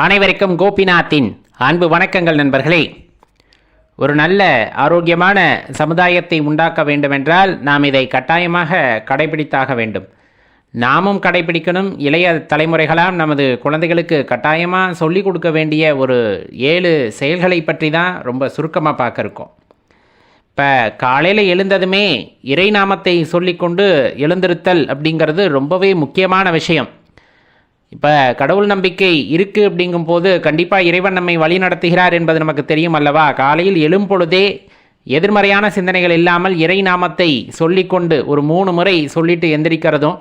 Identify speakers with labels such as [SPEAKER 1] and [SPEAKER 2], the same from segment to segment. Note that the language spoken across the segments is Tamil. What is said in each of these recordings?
[SPEAKER 1] அனைவருக்கும் கோபிநாத்தின் அன்பு வணக்கங்கள் நண்பர்களே. ஒரு நல்ல ஆரோக்கியமான சமுதாயத்தை உண்டாக்க வேண்டுமென்றால் நாம் இதை கட்டாயமாக கடைபிடித்தாக வேண்டும். நாமும் கடைபிடிக்கணும். இளைய தலைமுறைகளாம் நமது குழந்தைகளுக்கு கட்டாயமாக சொல்லிக் கொடுக்க வேண்டிய ஒரு 7 செயல்களை பற்றி தான் ரொம்ப சுருக்கமாக பார்க்க இருக்கோம். இப்போ காலையில் எழுந்ததுமே இறை நாமத்தை சொல்லிக்கொண்டு எழுந்திருத்தல் அப்படிங்கிறது ரொம்பவே முக்கியமான விஷயம். இப்போ கடவுள் நம்பிக்கை இருக்குது அப்படிங்கும்போது கண்டிப்பாக இறைவன் நம்மை வழி நடத்துகிறார் என்பது நமக்கு தெரியும் அல்லவா. காலையில் எழும் பொழுதே எதிர்மறையான சிந்தனைகள் இல்லாமல் இறை நாமத்தை சொல்லிக்கொண்டு ஒரு 3 முறை சொல்லிட்டு எந்திரிக்கிறதும்,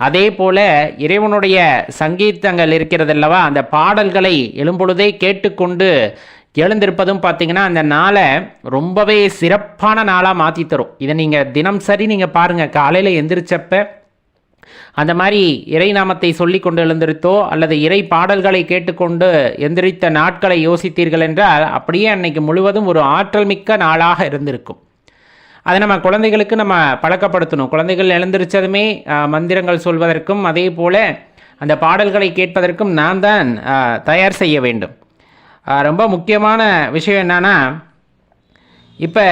[SPEAKER 1] அதே போல் இறைவனுடைய சங்கீதங்கள் இருக்கிறதல்லவா, அந்த பாடல்களை எழும்பொழுதே கேட்டுக்கொண்டு எழுந்திருப்பதும் பார்த்திங்கன்னா அந்த நாளை ரொம்பவே சிறப்பான நாளாக மாற்றி தரும். இதை நீங்கள் தினம் சரி நீங்கள் பாருங்கள். காலையில் எந்திரிச்சப்ப அந்த மாதிரி இறை நாமத்தை சொல்லி கொண்டு எழுந்திருத்தோ அல்லது இறை பாடல்களை கேட்டுக்கொண்டு எந்திரித்த நாட்களை யோசித்தீர்கள் என்றால் அப்படியே அன்னைக்கு முழுவதும் ஒரு ஆற்றல் மிக்க நாளாக இருந்திருக்கும். அதை நம்ம குழந்தைகளுக்கு நம்ம பழக்கப்படுத்தணும். குழந்தைகள் எழுந்திரிச்சதுமே மந்திரங்கள் சொல்வதற்கும் அதே போல் அந்த பாடல்களை கேட்பதற்கும் நாம் தான் தயார் செய்ய வேண்டும். ரொம்ப முக்கியமான விஷயம் என்னன்னா, இப்போ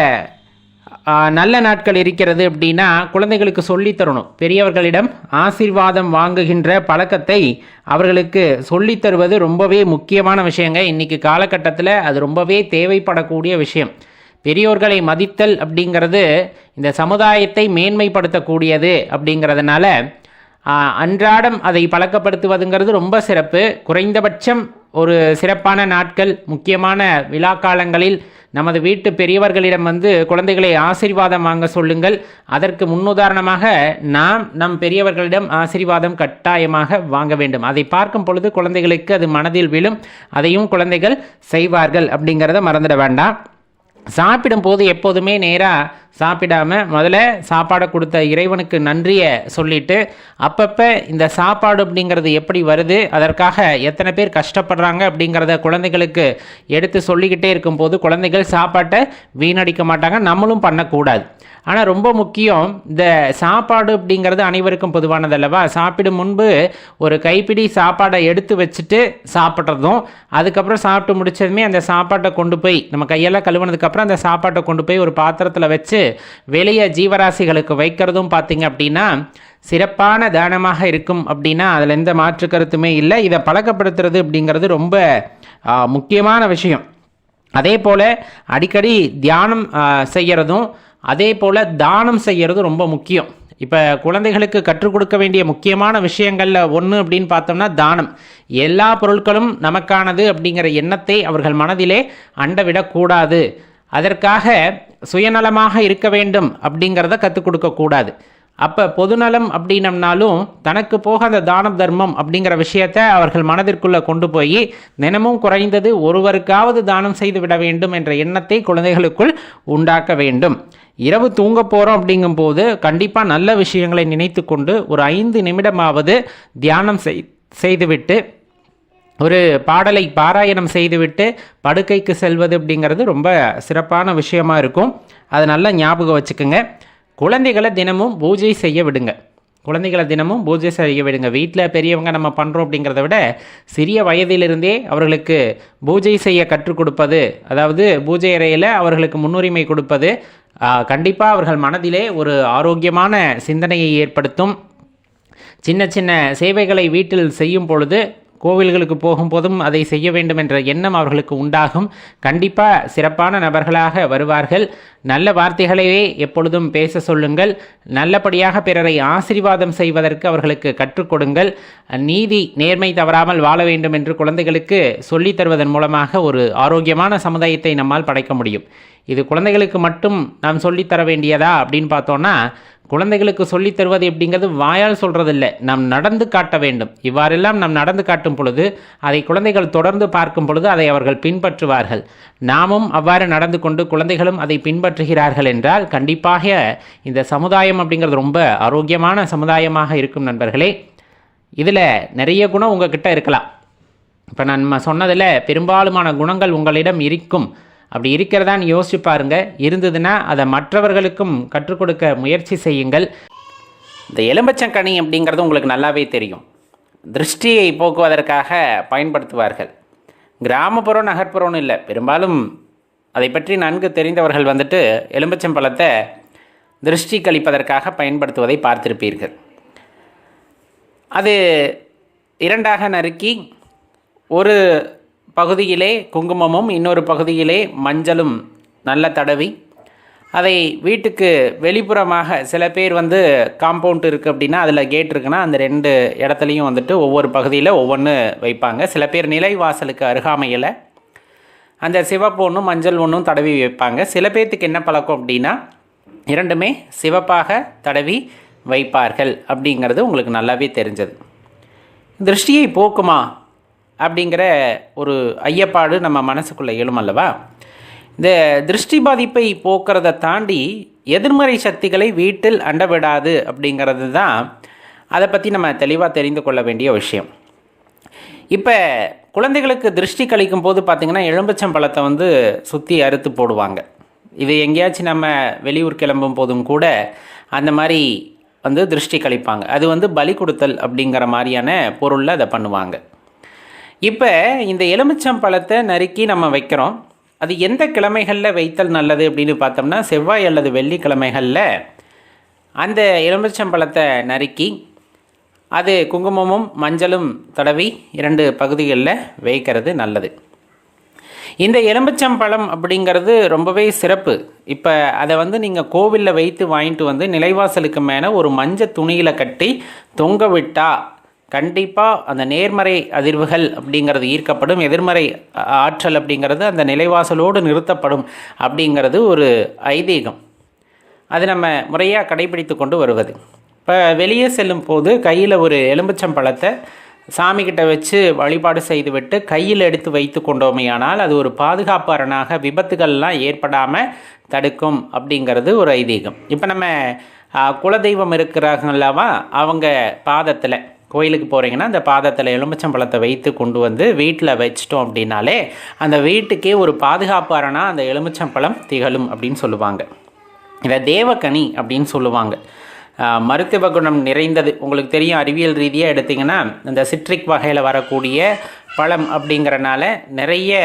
[SPEAKER 1] நல்ல நாட்கள் இருக்கிறது அப்படின்னா குழந்தைகளுக்கு சொல்லித்தரணும். பெரியவர்களிடம் ஆசீர்வாதம் வாங்குகின்ற பழக்கத்தை அவர்களுக்கு சொல்லித்தருவது ரொம்பவே முக்கியமான விஷயங்க. இன்றைக்கி காலகட்டத்தில் அது ரொம்பவே தேவைப்படக்கூடிய விஷயம். பெரியோர்களை மதித்தல் அப்படிங்கிறது இந்த சமுதாயத்தை மேன்மைப்படுத்தக்கூடியது. அப்படிங்கிறதுனால அன்றாடம் அதை பழக்கப்படுத்துவதுங்கிறது ரொம்ப சிறப்பு. குறைந்தபட்சம் ஒரு சிறப்பான நாட்கள், முக்கியமான விழா காலங்களில் நமது வீட்டு பெரியவர்களிடம் குழந்தைகளை ஆசீர்வாதம் வாங்க சொல்லுங்கள். அதற்கு முன்னுதாரணமாக நாம் நம் பெரியவர்களிடம் ஆசீர்வாதம் கட்டாயமாக வாங்க வேண்டும். அதை பார்க்கும் பொழுது குழந்தைகளுக்கு அது மனதில் விழும். அதையும் குழந்தைகள் செய்வார்கள் அப்படிங்கிறத மறந்துட வேண்டாம். சாப்பிடும்போது எப்போதுமே நேராக சாப்பிடாம முதல்ல சாப்பாடை கொடுத்த இறைவனுக்கு நன்றியை சொல்லிட்டு, அப்பப்போ இந்த சாப்பாடு அப்படிங்கிறது எப்படி வருது, அதற்காக எத்தனை பேர் கஷ்டப்படுறாங்க அப்படிங்கிறத குழந்தைகளுக்கு எடுத்து சொல்லிக்கிட்டே இருக்கும்போது குழந்தைகள் சாப்பாட்டை வீணடிக்க மாட்டாங்க. நம்மளும் பண்ணக்கூடாது. ஆனால் ரொம்ப முக்கியம், இந்த சாப்பாடு அப்படிங்கிறது அனைவருக்கும் பொதுவானதல்லவா. சாப்பிடும் முன்பு ஒரு கைப்பிடி சாப்பாடை எடுத்து வச்சுட்டு சாப்பிட்றதும், அதுக்கப்புறம் சாப்பிட்டு முடிச்சதுமே அந்த சாப்பாட்டை கொண்டு போய் நம்ம கையெல்லாம் கழுவுனதுக்கப்புறம் அந்த சாப்பாட்டை கொண்டு போய் ஒரு பாத்திரத்தில் வச்சு வெளியே ஜீவராசிகளுக்கு வைக்கிறதும் பார்த்திங்க அப்படின்னா சிறப்பான தானமாக இருக்கும். அப்படின்னா அதில் எந்த மாற்று கருத்துமே இல்லை. இதை பழக்கப்படுத்துறது அப்படிங்கிறது ரொம்ப முக்கியமான விஷயம். அதே போல் அடிக்கடி தியானம் செய்கிறதும் அதே போல் தானம் செய்கிறது ரொம்ப முக்கியம். இப்போ குழந்தைகளுக்கு கற்றுக் கொடுக்க வேண்டிய முக்கியமான விஷயங்களில் ஒன்று அப்படின்னு பார்த்தோம்னா தானம். எல்லா பொருட்களும் நமக்கானது அப்படிங்கிற எண்ணத்தை அவர்கள் மனதிலே அண்டவிடக்கூடாது. அதற்காக சுயநலமாக இருக்க வேண்டும் அப்படிங்கிறத கற்றுக் கொடுக்கக்கூடாது. அப்போ பொதுநலம் அப்படின்னம்னாலும் தனக்கு போக அந்த தானம் தர்மம் அப்படிங்கிற விஷயத்தை அவர்கள் மனதிற்குள்ளே கொண்டு போய் தினமும் குறைந்தது ஒருவருக்காவது தானம் செய்து விட வேண்டும் என்ற எண்ணத்தை குழந்தைகளுக்குள் உண்டாக்க வேண்டும். இரவு தூங்க போகிறோம் அப்படிங்கும்போது கண்டிப்பாக நல்ல விஷயங்களை நினைத்து கொண்டு ஒரு 5 நிமிடமாவது தியானம் செய்துவிட்டு ஒரு பாடலை பாராயணம் செய்துவிட்டு படுக்கைக்கு செல்வது அப்படிங்கிறது ரொம்ப சிறப்பான விஷயமா இருக்கும். அதை நல்லா ஞாபகம் வச்சுக்கோங்க. குழந்தைகளை தினமும் பூஜை செய்ய விடுங்க. வீட்டில் பெரியவங்க நம்ம பண்ணுறோம் அப்படிங்கிறத விட சிறிய வயதிலிருந்தே அவர்களுக்கு பூஜை செய்ய கற்றுக் கொடுப்பது, அதாவது பூஜை அறையில் அவர்களுக்கு முன்னுரிமை கொடுப்பது கண்டிப்பாக அவர்கள் மனதிலே ஒரு ஆரோக்கியமான சிந்தனையை ஏற்படுத்தும். சின்ன சின்ன சேவைகளை வீட்டில் செய்யும் பொழுது, கோவில்களுக்கு போகும்போதும் அதை செய்ய வேண்டும் என்ற எண்ணம் அவர்களுக்கு உண்டாகும். கண்டிப்பாக சிறப்பான நபர்களாக வருவார்கள். நல்ல வார்த்தைகளையே எப்பொழுதும் பேச சொல்லுங்கள். நல்லபடியாக பிறரை ஆசீர்வாதம் செய்வதற்கு அவர்களுக்கு கற்றுக் கொடுங்கள். நீதி நேர்மை தவறாமல் வாழ வேண்டும் என்று குழந்தைகளுக்கு சொல்லித் தருவதன் மூலமாக ஒரு ஆரோக்கியமான சமுதாயத்தை நம்மால் படைக்க முடியும். இது குழந்தைகளுக்கு மட்டும் நாம் சொல்லித்தர வேண்டியதா அப்படின்னு பார்த்தோன்னா, குழந்தைகளுக்கு சொல்லித் தருவது அப்படிங்கிறது வாயால் சொல்கிறதில்லை, நாம் நடந்து காட்ட வேண்டும். இவ்வாறெல்லாம் நாம் நடந்து காட்டும் பொழுது அதை குழந்தைகள் தொடர்ந்து பார்க்கும் பொழுது அதை அவர்கள் பின்பற்றுவார்கள். நாமும் அவ்வாறு நடந்து கொண்டு குழந்தைகளும் அதை பின்பற்றுகிறார்கள் என்றால் கண்டிப்பாக இந்த சமுதாயம் அப்படிங்கிறது ரொம்ப ஆரோக்கியமான சமுதாயமாக இருக்கும். நண்பர்களே, இதில் நிறைய குணம் உங்ககிட்ட இருக்கலாம். இப்போ நம்ம சொன்னதில் பெரும்பாலுமான குணங்கள் உங்களிடம் இருக்கும். அப்படி இருக்கிறதான்னு யோசிச்சு பாருங்கள். இருந்ததுன்னா அதை மற்றவர்களுக்கும் கற்றுக் கொடுக்க முயற்சி செய்யுங்கள். இந்த எலும்பச்சங்கனி அப்படிங்கிறது உங்களுக்கு நல்லாவே தெரியும். திருஷ்டியை போக்குவதற்காக பயன்படுத்துவார்கள். கிராமப்புறம் நகர்ப்புறம்னு இல்லை, பெரும்பாலும் அதை பற்றி நன்கு தெரிந்தவர்கள் வந்துட்டு எலுமிச்சம்பழத்தை திருஷ்டி கழிப்பதற்காக பயன்படுத்துவதை பார்த்திருப்பீர்கள். அது இரண்டாக நறுக்கி ஒரு பகுதியிலே குங்குமமும் இன்னொரு பகுதியிலே மஞ்சளும் நல்ல தடவி அதை வீட்டுக்கு வெளிப்புறமாக, சில பேர் வந்து காம்பவுண்ட் இருக்குது அப்படின்னா அதில் கேட் இருக்குன்னா அந்த 2 இடத்துலையும் வந்துட்டு ஒவ்வொரு பகுதியில் ஒவ்வொன்று வைப்பாங்க. சில பேர் நிலைவாசலுக்கு அருகாமையில் அந்த சிவப்பு ஒன்றும் மஞ்சள் ஒன்றும் தடவி வைப்பாங்க. சில பேர்த்துக்கு என்ன பழக்கம் அப்படின்னா இரண்டுமே சிவப்பாக தடவி வைப்பார்கள். அப்படிங்கிறது உங்களுக்கு நல்லாவே தெரிஞ்சது. திருஷ்டியை போக்குமா அப்படிங்கிற ஒரு ஐயப்பாடு நம்ம மனசுக்குள்ளே எழும் அல்லவா? இந்த திருஷ்டி பாதிப்பை போக்குறதை தாண்டி எதிர்மறை சக்திகளை வீட்டில் அண்டவிடாது அப்படிங்கிறது தான் அதை பற்றி நம்ம தெளிவாக தெரிந்து கொள்ள வேண்டிய விஷயம். இப்போ குழந்தைகளுக்கு திருஷ்டி கழிக்கும் போது பார்த்திங்கன்னா எலுமிச்சம்பழத்தை வந்து சுற்றி அறுத்து போடுவாங்க. இது எங்கேயாச்சும் நம்ம வெளியூர் கிளம்பும் போதும் கூட அந்த மாதிரி வந்து திருஷ்டி கழிப்பாங்க. அது வந்து பலி கொடுத்தல் அப்படிங்கிற மாதிரியான பொருளில் அதை பண்ணுவாங்க. இப்போ இந்த எலுமிச்சம்பழத்தை நறுக்கி நம்ம வைக்கிறோம். அது எந்த கிழமைகளில் வைத்தல் நல்லது அப்படின்னு பார்த்தோம்னா செவ்வாய் அல்லது வெள்ளிக்கிழமைகளில் அந்த எலுமிச்சம்பழத்தை நறுக்கி அது குங்குமமும் மஞ்சளும் தடவி 2 பகுதிகளில் வைக்கிறது நல்லது. இந்த எலுமிச்சம்பழம் அப்படிங்கிறது ரொம்பவே சிறப்பு. இப்போ அதை வந்து நீங்கள் கோவிலில் வைத்து வாங்கிட்டு வந்து நிலைவாசலுக்கு மேலே ஒரு மஞ்சள் துணியில் கட்டி தொங்க விட்டால் கண்டிப்பாக அந்த நேர்மறை அதிர்வுகள் அப்படிங்கிறது ஈர்க்கப்படும், எதிர்மறை ஆற்றல் அப்படிங்கிறது அந்த நிலைவாசலோடு நிறுத்தப்படும் அப்படிங்கிறது ஒரு ஐதீகம். அது நம்ம முறையாக கடைபிடித்து கொண்டு வருவது. இப்போ வெளியே செல்லும் போது கையில் ஒரு எலுமிச்சம்பழத்தை சாமிக்கிட்ட வச்சு வழிபாடு செய்துவிட்டு கையில் எடுத்து வைத்து கொண்டோமையானால் அது ஒரு பாதுகாப்பு அரணாக விபத்துகள்லாம் ஏற்படாமல் தடுக்கும் அப்படிங்கிறது ஒரு ஐதீகம். இப்போ நம்ம குலதெய்வம் இருக்கிறாங்களவா, அவங்க பாதத்தில் கோயிலுக்கு போகிறீங்கன்னா அந்த பாதத்தில் எலுமிச்சம்பழத்தை வைத்து கொண்டு வந்து வீட்டில் வச்சிட்டோம் அப்படின்னாலே அந்த வீட்டுக்கே ஒரு பாதுகாப்பு அரணாக அந்த எலுமிச்சம்பழம் திகழும் அப்படின்னு சொல்லுவாங்க. இதை தேவக்கனி அப்படின்னு சொல்லுவாங்க. மருத்துவ குணம் நிறைந்தது. உங்களுக்கு தெரியும், அறிவியல் ரீதியாக எடுத்திங்கன்னா இந்த சிட்ரிக் வகையில் வரக்கூடிய பழம் அப்படிங்கிறனால நிறைய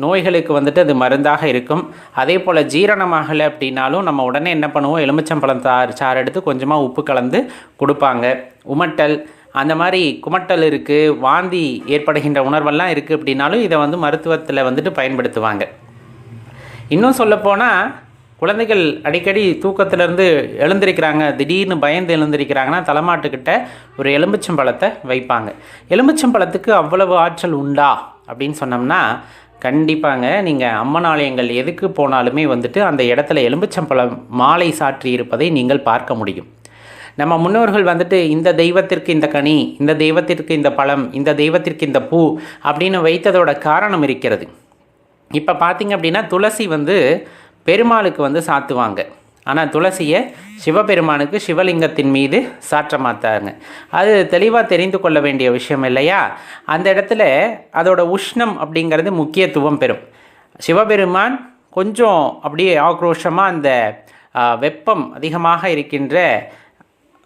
[SPEAKER 1] நோய்களுக்கு வந்துட்டு அது மருந்தாக இருக்கும். அதே போல் ஜீரணமாகலை அப்படின்னாலும் நம்ம உடனே என்ன பண்ணுவோம், எலுமிச்சம்பழம் சாறு எடுத்து கொஞ்சமாக உப்பு கலந்து கொடுப்பாங்க. உமட்டல் அந்த மாதிரி குமட்டல் இருக்குது, வாந்தி ஏற்படுகின்ற உணர்வெல்லாம் இருக்குது அப்படின்னாலும் இதை வந்து மருத்துவத்தில் வந்துட்டு பயன்படுத்துவாங்க. இன்னும் சொல்லப்போனால் குழந்தைகள் அடிக்கடி தூக்கத்திலேருந்து எழுந்திருக்கிறாங்க, திடீர்னு பயந்து எழுந்திருக்கிறாங்கன்னா தலைமாட்டுக்கிட்ட ஒரு எலுமிச்சம்பழத்தை வைப்பாங்க. எலுமிச்சம்பழத்துக்கு அவ்வளவு ஆற்றல் உண்டா அப்படின்னு சொன்னோம்னா கண்டிப்பாங்க. நீங்கள் அம்மன் ஆலயங்கள் எதுக்கு போனாலுமே வந்துட்டு அந்த இடத்துல எலுமிச்சம்பழம் மாலை சாற்றி இருப்பதை நீங்கள் பார்க்க முடியும். நம்ம முன்னோர்கள் வந்துட்டு இந்த தெய்வத்திற்கு இந்த கனி, இந்த தெய்வத்திற்கு இந்த பழம், இந்த தெய்வத்திற்கு இந்த பூ அப்படின்னு வைத்ததோட காரணம் இருக்கிறது. இப்போ பார்த்திங்க அப்படின்னா துளசி வந்து பெருமாளுக்கு வந்து சாத்துவாங்க. ஆனால் துளசியை சிவபெருமானுக்கு சிவலிங்கத்தின் மீது சாற்ற மாட்டாங்க. அது தெளிவாக தெரிந்து கொள்ள வேண்டிய விஷயம் இல்லையா? அந்த இடத்துல அதோட உஷ்ணம் அப்படிங்கிறது முக்கியத்துவம் பெறும். சிவபெருமான் கொஞ்சம் அப்படியே ஆக்ரோஷமாக அந்த வெப்பம் அதிகமாக இருக்கின்ற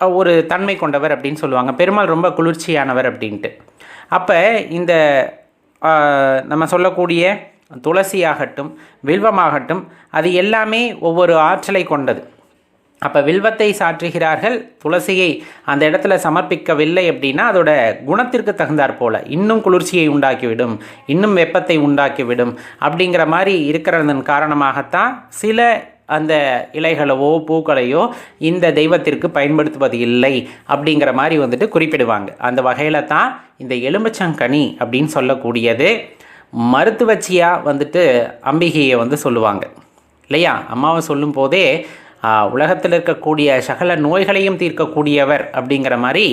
[SPEAKER 1] ஒரு தன்மை கொண்டவர் அப்படின்னு சொல்லுவாங்க. பெருமாள் ரொம்ப குளிர்ச்சியானவர் அப்படின்ட்டு. அப்போ இந்த நம்ம சொல்லக்கூடிய துளசியாகட்டும் வில்வமாகட்டும் அது எல்லாமே ஒவ்வொரு ஆற்றலை கொண்டது. அப்போ வில்வத்தை சாற்றுகிறார்கள், துளசியை அந்த இடத்துல சமர்ப்பிக்கவில்லை அப்படின்னா அதோட குணத்திற்கு தகுந்தாற் போல் இன்னும் குளிர்ச்சியை உண்டாக்கிவிடும், இன்னும் வெப்பத்தை உண்டாக்கிவிடும். அப்படிங்கிற மாதிரி இருக்கிறதன் காரணமாகத்தான் சில அந்த இலைகளவோ பூக்களையோ இந்த தெய்வத்திற்கு பயன்படுத்துவது இல்லை அப்படிங்கிற மாதிரி வந்துட்டு குறிப்பிடுவாங்க. அந்த வகையில் தான் இந்த எலுமிச்சங்கனி அப்படின்னு சொல்லக்கூடியது மருத்துவச்சியாக வந்துட்டு அம்பிகையை வந்து சொல்லுவாங்க இல்லையா? அம்மாவை சொல்லும் போதே உலகத்தில் இருக்கக்கூடிய சகல நோய்களையும் தீர்க்கக்கூடியவர் அப்படிங்கிற மாதிரி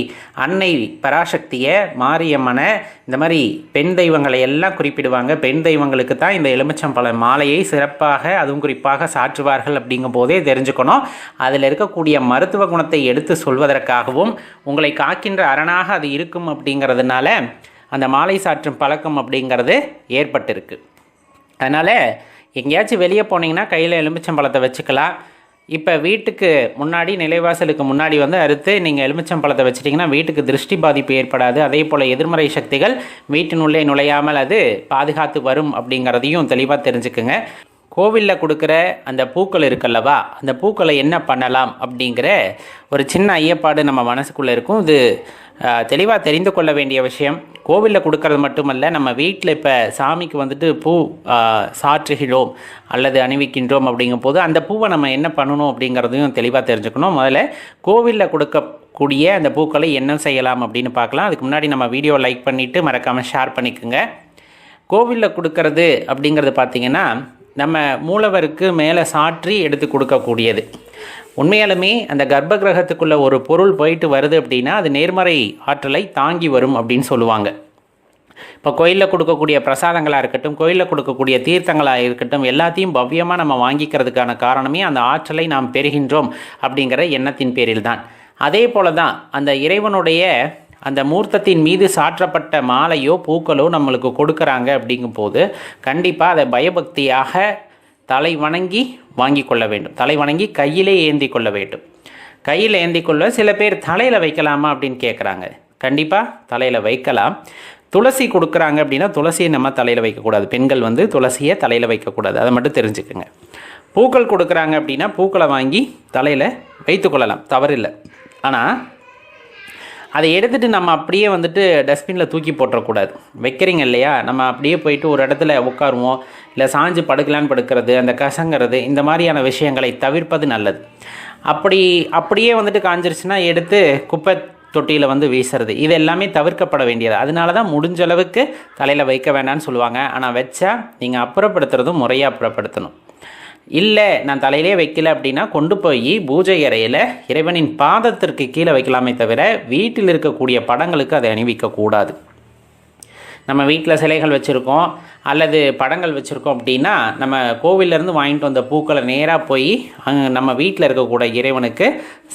[SPEAKER 1] அன்னை பராசக்தியை, மாரியம்மனை, இந்த மாதிரி பெண் தெய்வங்களை எல்லாம் குறிப்பிடுவாங்க. பெண் தெய்வங்களுக்கு தான் இந்த எலுமிச்சம்பழ மாலையை சிறப்பாக அதுவும் குறிப்பாக சாற்றுவார்கள். அப்படிங்கும் போதே தெரிஞ்சுக்கணும், அதில் இருக்கக்கூடிய மருத்துவ குணத்தை எடுத்து சொல்வதற்காகவும் உங்களை காக்கின்ற அரணாக அது இருக்கும் அப்படிங்கிறதுனால அந்த மாலை சாற்றும் பழக்கம் அப்படிங்கிறது ஏற்பட்டிருக்கு. அதனால் எங்கேயாச்சும் வெளியே போனீங்கன்னா கையில் எலுமிச்சம்பழத்தை வச்சுக்கலாம். இப்போ வீட்டுக்கு முன்னாடி நிலைவாசலுக்கு முன்னாடி வந்து அறுத்து நீங்கள் எலுமிச்சம்பழத்தை வச்சிட்டிங்கன்னா வீட்டுக்கு திருஷ்டி பாதிப்பு ஏற்படாது. அதே போல் எதிர்மறை சக்திகள் வீட்டினுள்ளே நுழையாமல் அது பாதுகாத்து வரும் அப்படிங்கிறதையும் தெளிவாக தெரிஞ்சுக்குங்க. கோவிலில் கொடுக்குற அந்த பூக்கள் இருக்குல்லவா, அந்த பூக்களை என்ன பண்ணலாம் அப்படிங்கிற ஒரு சின்ன ஐயப்பாடு நம்ம மனசுக்குள்ளே இருக்கும். இது தெளிவாக தெரிந்து கொள்ள வேண்டிய விஷயம். கோவிலில் கொடுக்கறது மட்டுமல்ல, நம்ம வீட்டில் இப்போ சாமிக்கு வந்துட்டு பூ சாற்றுகிறோம் அல்லது அணிவிக்கின்றோம் அப்படிங்கும் போது அந்த பூவை நம்ம என்ன பண்ணணும் அப்படிங்கிறதையும் தெளிவாக தெரிஞ்சுக்கணும். முதல்ல கோவிலில் கொடுக்கக்கூடிய அந்த பூக்களை என்ன செய்யலாம் அப்படின்னு பார்க்கலாம். அதுக்கு முன்னாடி நம்ம வீடியோ லைக் பண்ணிவிட்டு மறக்காமல் ஷேர் பண்ணிக்கோங்க. கோவிலில் கொடுக்கறது அப்படிங்கிறது பார்த்திங்கன்னா நம்ம மூலவருக்கு மேலே சாற்றி எடுத்து கொடுக்கக்கூடியது. உண்மையாலுமே அந்த கர்ப்ப கிரகத்துக்குள்ளே ஒரு பொருள் போயிட்டு வருது அப்படின்னா அது நேர்மறை ஆற்றலை தாங்கி வரும் அப்படின்னு சொல்லுவாங்க. இப்போ கோயிலில் கொடுக்கக்கூடிய பிரசாதங்களாக இருக்கட்டும், கோயிலில் கொடுக்கக்கூடிய தீர்த்தங்களாக இருக்கட்டும், எல்லாத்தையும் பவ்யமாக நம்ம வாங்கிக்கிறதுக்கான காரணமே அந்த ஆற்றலை நாம் பெறுகின்றோம் அப்படிங்கிற எண்ணத்தின் பேரில் தான். அதே போல தான் அந்த இறைவனுடைய அந்த மூர்த்தத்தின் மீது சாற்றப்பட்ட மாலையோ பூக்களோ நம்மளுக்கு கொடுக்குறாங்க அப்படிங்கும்போது கண்டிப்பாக அதை பயபக்தியாக தலை வணங்கி வாங்கி கொள்ள வேண்டும். தலை வணங்கி கையிலே ஏந்தி கொள்ள வேண்டும். கையில் ஏந்தி கொள்ள சில பேர் தலையில் வைக்கலாமா அப்படின்னு கேட்குறாங்க. கண்டிப்பாக தலையில் வைக்கலாம். துளசி கொடுக்குறாங்க அப்படின்னா துளசியை நம்ம தலையில் வைக்கக்கூடாது. பெண்கள் வந்து துளசியை தலையில் வைக்கக்கூடாது, அதை மட்டும் தெரிஞ்சுக்குங்க. பூக்கள் கொடுக்குறாங்க அப்படின்னா பூக்களை வாங்கி தலையில் வைத்து கொள்ளலாம், தவறில்லை. ஆனால் அதை எடுத்துகிட்டு நம்ம அப்படியே வந்துட்டு டஸ்ட்பினில் தூக்கி போட்டுறக்கூடாது. வைக்கிறீங்க இல்லையா, நம்ம அப்படியே போயிட்டு ஒரு இடத்துல உட்காருவோம், இல்லை சாஞ்சு படுக்கலான்னு படுக்கிறது, அந்த கசங்கிறது, இந்த மாதிரியான விஷயங்களை தவிர்ப்பது நல்லது. அப்படியே வந்துட்டு காஞ்சிருச்சுன்னா எடுத்து குப்பை தொட்டியில் வந்து வீசுறது, இது எல்லாமே தவிர்க்கப்பட வேண்டியது. அதனால தான் முடிஞ்ச அளவுக்கு தலையில் வைக்க வேண்டாம்னு சொல்லுவாங்க. ஆனால் வச்சா நீங்கள் அப்புறப்படுத்துறதும் முறையாக அப்புறப்படுத்தணும். இல்லை நான் தலையிலே வைக்கல அப்படின்னா கொண்டு போய் பூஜை அறையில் இறைவனின் பாதத்திற்கு கீழே வைக்கலாமே தவிர வீட்டில் இருக்கக்கூடிய படங்களுக்கு அதை அணிவிக்கக்கூடாது. நம்ம வீட்டில் சிலைகள் வச்சுருக்கோம் அல்லது படங்கள் வச்சுருக்கோம் அப்படின்னா நம்ம கோவிலேருந்து வாங்கிட்டு வந்த பூக்களை நேராக போய் நம்ம வீட்டில் இருக்கக்கூடிய இறைவனுக்கு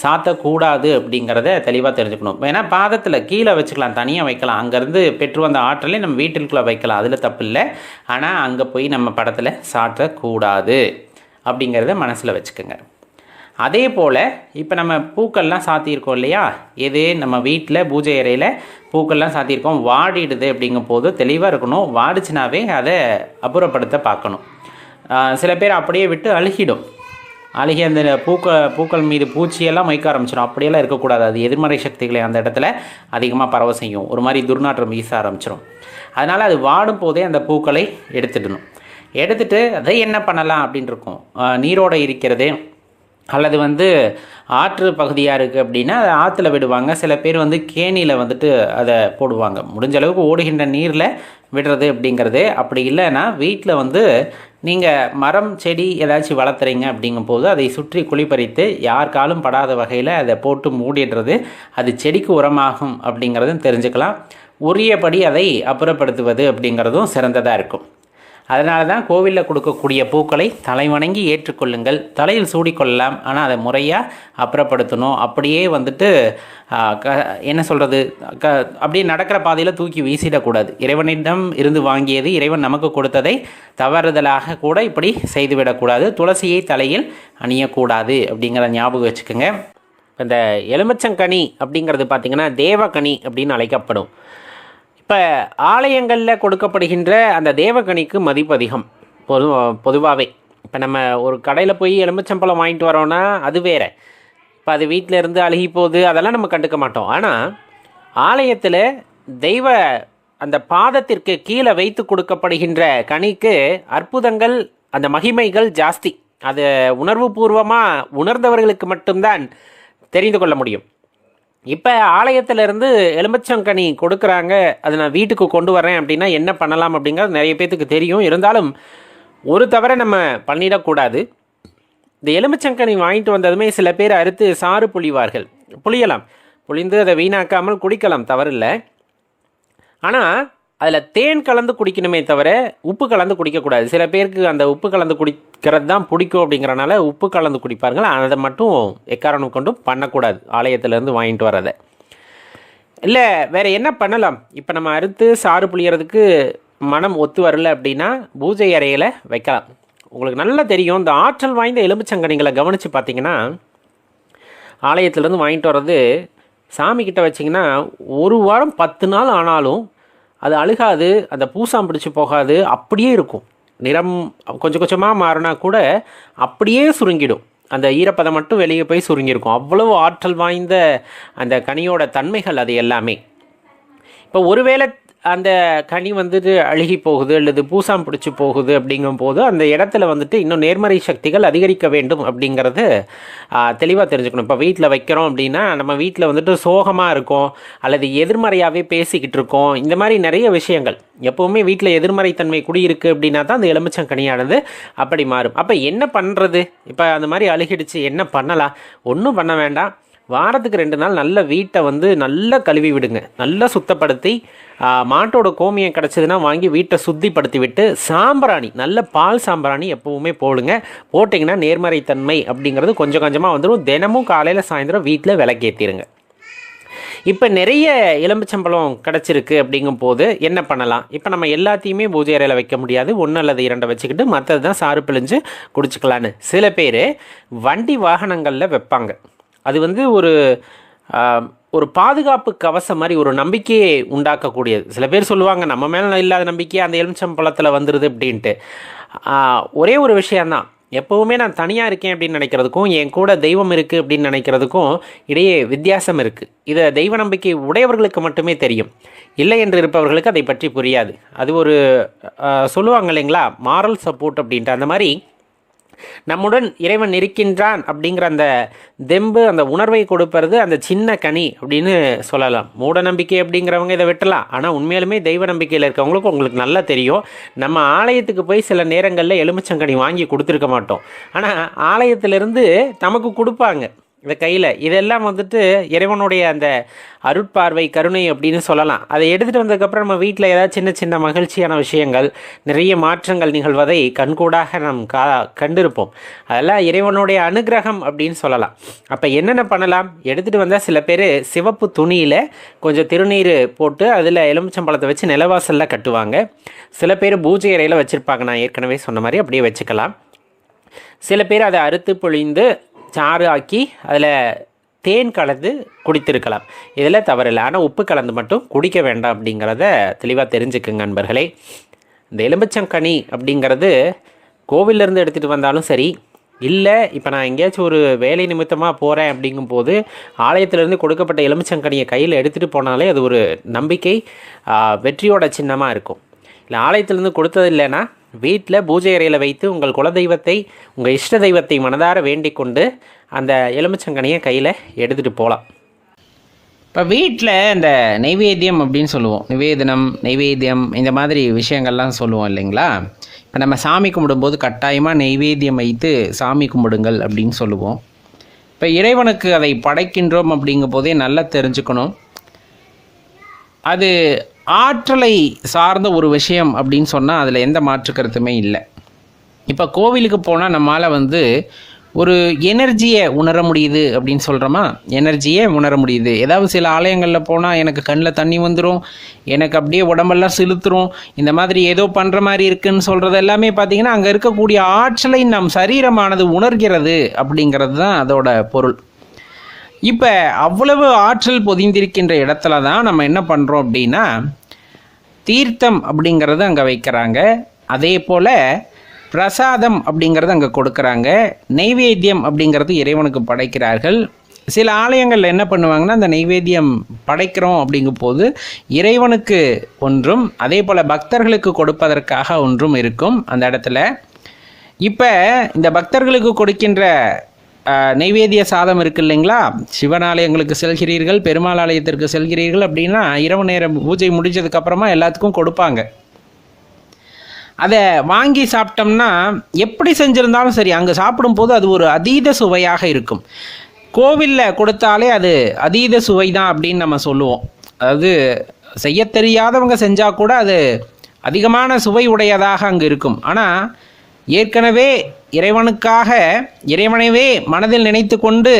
[SPEAKER 1] சாத்தக்கூடாது அப்படிங்கிறத தெளிவாக தெரிஞ்சுக்கணும். ஏன்னா பாதத்தில் கீழே வச்சுக்கலாம், தனியாக வைக்கலாம். அங்கேருந்து பெற்று வந்த ஆற்றலை நம்ம வீட்டிற்குள்ளே வைக்கலாம், அதில் தப்பு இல்லை. ஆனால் அங்கே போய் நம்ம படத்தில் சாத்தக்கூடாது அப்படிங்கிறத மனசில் வச்சுக்கோங்க. அதே போல் இப்போ நம்ம பூக்கள்லாம் சாத்தியிருக்கோம் இல்லையா, எது நம்ம வீட்டில் பூஜை அறையில் பூக்கள்லாம் சாத்தியிருக்கோம், வாடிடுது அப்படிங்கும் போது தெளிவாக இருக்கணும். வாடிச்சுனாவே அதை அப்புறப்படுத்த பார்க்கணும். சில பேர் அப்படியே விட்டு அழுகி அந்த பூக்கள் மீது பூச்சியெல்லாம் மொய்க்க ஆரம்பிச்சிடும். அப்படியெல்லாம் இருக்கக்கூடாது. அது எதிர்மறை சக்திகளை அந்த இடத்துல அதிகமாக பரவ செய்யும், ஒரு மாதிரி துர்நாற்றம் வீச ஆரம்பிச்சிடும். அதனால் அது வாடும் போதே அந்த பூக்களை எடுத்துட்டு அதை என்ன பண்ணலாம் அப்படின்னு இருக்கும். நீரோடு இருக்கிறது அல்லது வந்து ஆற்று பகுதியாக இருக்குது அப்படின்னா அதை ஆற்றுல விடுவாங்க. சில பேர் வந்து கேணியில் வந்துட்டு அதை போடுவாங்க. முடிஞ்ச அளவுக்கு ஓடுகின்ற நீரில் விடுறது அப்படிங்கிறது. அப்படி இல்லைன்னா வீட்டில் வந்து நீங்கள் மரம் செடி ஏதாச்சும் வளர்த்துறீங்க அப்படிங்கும்போது அதை சுற்றி குழிப்பறித்து யார் காலும் படாத வகையில் அதை போட்டு மூடிடுறது, அது செடிக்கு உரமாகும் அப்படிங்கிறதும் தெரிஞ்சுக்கலாம். உரியபடி அதை அப்புறப்படுத்துவது அப்படிங்கிறதும் சிறந்ததாக இருக்கும். அதனால தான் கோவிலில் கொடுக்கக்கூடிய பூக்களை தலை வணங்கி ஏற்றுக்கொள்ளுங்கள். தலையில் சூடிக்கொள்ளலாம், ஆனால் அதை முறையாக அப்புறப்படுத்தணும். அப்படியே வந்துட்டு என்ன சொல்கிறது, அப்படியே நடக்கிற பாதையில் தூக்கி வீசிடக்கூடாது. இறைவனிடம் இருந்து வாங்கியது, இறைவன் நமக்கு கொடுத்ததை தவறுதலாக கூட இப்படி செய்துவிடக்கூடாது. துளசியை தலையில் அணியக்கூடாது அப்படிங்கிறத ஞாபகம் வச்சுக்கோங்க. இந்த எலுமிச்சங்கனி அப்படிங்கிறது பார்த்திங்கன்னா தேவகனி அப்படின்னு அழைக்கப்படும். இப்போ ஆலயங்களில் கொடுக்கப்படுகின்ற அந்த தேவகனிக்கு மதிப்பு அதிகம் பொதுவாகவே. இப்போ நம்ம ஒரு கடையில் போய் எலுமிச்சம்பழம் வாங்கிட்டு வரோன்னா அது வேறு. இப்போ அது வீட்டில் இருந்து அழுகி போகுது, அதெல்லாம் நம்ம கண்டுக்க மாட்டோம். ஆனால் ஆலயத்தில் தெய்வ அந்த பாதத்திற்கு கீழே வைத்து கொடுக்கப்படுகின்ற கனிக்கு அற்புதங்கள், அந்த மகிமைகள் ஜாஸ்தி. அது உணர்வுபூர்வமாக உணர்ந்தவர்களுக்கு மட்டும்தான் தெரிந்து கொள்ள முடியும். இப்போ ஆலயத்திலேருந்து எலுமிச்சங்கனி கொடுக்குறாங்க, அதை நான் வீட்டுக்கு கொண்டு வரேன் அப்படின்னா என்ன பண்ணலாம் அப்படிங்கிறது நிறைய பேர்த்துக்கு தெரியும். இருந்தாலும் ஒரு தவிர நம்ம பண்ணிடக்கூடாது. இந்த எலுமிச்சங்கனி வாங்கிட்டு வந்ததுமே சில பேர் அறுத்து சாறு புளியலாம், புளிந்து அதை வீணாக்காமல் குடிக்கலாம், தவறில்லை. ஆனால் அதில் தேன் கலந்து குடிக்கணுமே தவிர உப்பு கலந்து குடிக்கக்கூடாது. சில பேருக்கு அந்த உப்பு கலந்து குடிக்கிறது தான் பிடிக்கும் அப்படிங்கிறனால உப்பு கலந்து குடிப்பார்கள். அதை மட்டும் எக்காரணம் கொண்டும் பண்ணக்கூடாது ஆலயத்திலேருந்து வாங்கிட்டு வரதை. இல்லை வேறு என்ன பண்ணலாம்? இப்போ நம்ம அறுத்து சாறு புளியறதுக்கு மனம் ஒத்து வரல அப்படின்னா பூஜை அறையில் வைக்கலாம்.
[SPEAKER 2] உங்களுக்கு நல்லா தெரியும். இந்த ஆற்றல் வாய்ந்த எலுமிச்சங்கனிகளை கவனித்து பார்த்தீங்கன்னா, ஆலயத்துலேருந்து வாங்கிட்டு வர்றது சாமிக்கிட்ட வச்சிங்கன்னா 1 வாரம் 10 நாள் ஆனாலும் அது அழுகாது, அந்த பூசாம் பிடிச்சி போகாது, அப்படியே இருக்கும். நிறம் கொஞ்சம் கொஞ்சமாக மாறினா கூட அப்படியே சுருங்கிடும். அந்த ஈரப்பதம் மட்டும் வெளியே போய் சுருங்கியிருக்கும். அவ்வளவு ஆற்றல் வாய்ந்த அந்த கனியோட தன்மைகள் அது எல்லாமே. இப்போ ஒருவேளை அந்த கனி வந்துட்டு அழுகி போகுது அல்லது பூசாம் பிடிச்சி போகுது அப்படிங்கும்போது அந்த இடத்துல வந்துட்டு இன்னும் நேர்மறை சக்திகள் அதிகரிக்க வேண்டும் அப்படிங்கிறது தெளிவாக தெரிஞ்சுக்கணும். இப்போ வீட்டில் வைக்கிறோம் அப்படின்னா நம்ம வீட்டில் வந்துட்டு சோகமாக இருக்கோம் அல்லது எதிர்மறையாகவே பேசிக்கிட்டு இருக்கோம். இந்த மாதிரி நிறைய விஷயங்கள் எப்போவுமே வீட்டில் எதிர்மறை தன்மை குடியிருக்கு அப்படின்னா தான் அந்த எலுமிச்சங்கனியானது அப்படி மாறும். அப்போ என்ன பண்ணுறது? இப்போ அந்த மாதிரி அழுகிடுச்சு, என்ன பண்ணலாம்? ஒன்றும் பண்ண வேண்டாம். வாரத்துக்கு 2 நாள் நல்ல வீட்டை வந்து நல்லா கழுவி விடுங்க. நல்லா சுத்தப்படுத்தி மாட்டோட கோமியம் கிடச்சிதுன்னா வாங்கி வீட்டை சுத்திப்படுத்தி விட்டு சாம்பிராணி, நல்ல பால் சாம்பிராணி எப்போவுமே போடுங்க. போட்டிங்கன்னா நேர்மறை தன்மை அப்படிங்கிறது கொஞ்சம் கொஞ்சமாக வந்துடும். தினமும் காலையில் சாயந்தரம் வீட்டில் விளக்கேற்றிடுங்க. இப்போ நிறைய எலுமிச்சம்பழம் கிடச்சிருக்கு அப்படிங்கும் போது என்ன பண்ணலாம்? இப்போ நம்ம எல்லாத்தையுமே பூஜை அறையில் வைக்க முடியாது. 1 அல்லது 2 வச்சுக்கிட்டு மற்றது தான் சாறு பிழிஞ்சு குடிச்சிக்கலான்னு சில பேர் வண்டி வாகனங்களில் வைப்பாங்க. அது வந்து ஒரு பாதுகாப்பு கவசம் மாதிரி ஒரு நம்பிக்கையை உண்டாக்கக்கூடியது. சில பேர் சொல்லுவாங்க நம்ம மேலே இல்லாத நம்பிக்கை அந்த எலுமிச்சம்பழத்தில் வந்துடுது அப்படின்ட்டு. ஒரே ஒரு விஷயந்தான், எப்போவுமே நான் தனியாக இருக்கேன் அப்படின்னு நினைக்கிறதுக்கும் என் கூட தெய்வம் இருக்குது அப்படின்னு நினைக்கிறதுக்கும் இடையே வித்தியாசம் இருக்குது. இதை தெய்வ நம்பிக்கை உடையவர்களுக்கு மட்டுமே தெரியும். இல்லை என்று இருப்பவர்களுக்கு அதை பற்றி புரியாது. அது ஒரு சொல்லுவாங்க இல்லைங்களா, மாரல் சப்போர்ட் அப்படின்ட்டு. அந்த மாதிரி நம்முடன் இறைவன் இருக்கின்றான் அப்படிங்கிற அந்த தெம்பு, அந்த உணர்வை கொடுப்பது அந்த சின்ன கனி அப்படின்னு சொல்லலாம். மூட நம்பிக்கை அப்படிங்கிறவங்க இதை விட்டலாம். ஆனால் உண்மையிலுமே தெய்வ நம்பிக்கையில் இருக்கவங்களுக்கு உங்களுக்கு நல்லா தெரியும். நம்ம ஆலயத்துக்கு போய் சில நேரங்களில் எலுமிச்சங்கனி வாங்கி கொடுத்துருக்க மாட்டோம். ஆனால் ஆலயத்திலிருந்து நமக்கு கொடுப்பாங்க இந்த கையில். இதெல்லாம் வந்துட்டு இறைவனுடைய அந்த அருட்பார்வை, கருணை அப்படின்னு சொல்லலாம். அதை எடுத்துகிட்டு வந்ததுக்கப்புறம் நம்ம வீட்டில் ஏதாவது சின்ன சின்ன மகிழ்ச்சியான விஷயங்கள், நிறைய மாற்றங்கள் நிகழ்வதை கண்கூடாக நாம் கண்டிருப்போம். அதெல்லாம் இறைவனுடைய அனுகிரகம் அப்படின்னு சொல்லலாம். அப்போ என்னென்ன பண்ணலாம்? எடுத்துகிட்டு வந்தால் சில பேர் சிவப்பு துணியில் கொஞ்சம் திருநீர் போட்டு அதில் எலுமிச்சம்பழத்தை வச்சு நிலவாசலில் கட்டுவாங்க. சில பேர் பூஜை அறையில் வச்சுருப்பாங்க. நான் ஏற்கனவே சொன்ன மாதிரி அப்படியே வச்சுக்கலாம். சில பேர் அதை அறுத்து பொழிந்து சாறு ஆக்கி அதில் தேன் கலந்து குடித்திருக்கலாம். இதில் தவறில்லை. ஆனால் உப்பு கலந்து மட்டும் குடிக்க வேண்டாம் அப்படிங்கிறத தெளிவாக தெரிஞ்சுக்குங்க நண்பர்களே. இந்த எலுமிச்சங்கனி அப்படிங்கிறது கோவிலேருந்து எடுத்துகிட்டு வந்தாலும் சரி, இல்லை இப்போ நான் எங்கேயாச்சும் ஒரு வேலை நிமித்தமாக போகிறேன் அப்படிங்கும்போது ஆலயத்திலேருந்து கொடுக்கப்பட்ட எலுமிச்சங்கனியை கையில் எடுத்துகிட்டு போனாலே அது ஒரு நம்பிக்கை, வெற்றியோட சின்னமாக இருக்கும். இல்லை ஆலயத்திலேருந்து கொடுத்தது இல்லைன்னா வீட்டில் பூஜை அறையில் வைத்து உங்கள் குலதெய்வத்தை, உங்கள் இஷ்ட தெய்வத்தை மனதார வேண்டிக் கொண்டு அந்த எலுமிச்சங்கனியை கையில் எடுத்துகிட்டு போகலாம்.
[SPEAKER 1] இப்போ வீட்டில் இந்த நைவேத்தியம் அப்படின்னு சொல்லுவோம், நிவேதனம், நைவேத்தியம், இந்த மாதிரி விஷயங்கள்லாம் சொல்லுவோம் இல்லைங்களா? இப்போ நம்ம சாமி கும்பிடும்போது கட்டாயமாக நைவேத்தியம் வைத்து சாமி கும்பிடுங்கள் அப்படின்னு சொல்லுவோம். இப்போ இறைவனுக்கு அதை படைக்கின்றோம் அப்படிங்கும் போதே நல்லா தெரிஞ்சுக்கணும், அது ஆற்றலை சார்ந்த ஒரு விஷயம் அப்படின்னு சொன்னால் அதில் எந்த மாற்று கருத்துமே இல்லை. இப்போ கோவிலுக்கு போனால் நம்மளால் ஒரு எனர்ஜியை உணர முடியுது அப்படின்னு சொல்கிறோமா, எனர்ஜியே உணர முடியுது. ஏதாவது சில ஆலயங்களில் போனால் எனக்கு கண்ணில் தண்ணி வந்துடும், எனக்கு அப்படியே உடம்பெல்லாம் செலுத்துரும், இந்த மாதிரி ஏதோ பண்ணுற மாதிரி இருக்குன்னு சொல்கிறது எல்லாமே பார்த்திங்கன்னா அங்கே இருக்கக்கூடிய ஆற்றலை நம் சரீரமானது உணர்கிறது அப்படிங்கிறது தான் அதோட பொருள். இப்போ அவ்வளவு ஆற்றல் பொதிந்திருக்கின்ற இடத்துல தான் நம்ம என்ன பண்ணுறோம் அப்படின்னா தீர்த்தம் அப்படிங்கிறது அங்கே வைக்கிறாங்க. அதே போல் பிரசாதம் அப்படிங்கிறது அங்கே கொடுக்குறாங்க. நைவேத்தியம் அப்படிங்கிறது இறைவனுக்கு படைக்கிறார்கள். சில ஆலயங்களில் என்ன பண்ணுவாங்கன்னா அந்த நைவேத்தியம் படைக்கிறோம் அப்படிங்கும் போது இறைவனுக்கு ஒன்றும் அதே போல் பக்தர்களுக்கு கொடுப்பதற்காக ஒன்றும் இருக்கும் அந்த இடத்துல. இப்போ இந்த பக்தர்களுக்கு கொடுக்கின்ற நைவேத்திய சாதம் இருக்கு இல்லைங்களா, சிவன் ஆலயங்களுக்கு செல்கிறீர்கள், பெருமாள் ஆலயத்திற்கு செல்கிறீர்கள் அப்படின்னா இரவு நேரம் பூஜை முடிஞ்சதுக்கப்புறமா எல்லாத்துக்கும் கொடுப்பாங்க. அதை வாங்கி சாப்பிட்டோம்னா எப்படி செஞ்சுருந்தாலும் சரி அங்கே சாப்பிடும்போது அது ஒரு அதீத சுவையாக இருக்கும். கோவிலில் கொடுத்தாலே அது அதீத சுவை தான் அப்படின்னு நம்ம சொல்லுவோம். அதாவது செய்ய தெரியாதவங்க செஞ்சால் கூட அது அதிகமான சுவை உடையதாக அங்கே இருக்கும். ஆனால் ஏற்கனவே இறைவனுக்காக இறைவனைவே மனதில் நினைத்து கொண்டு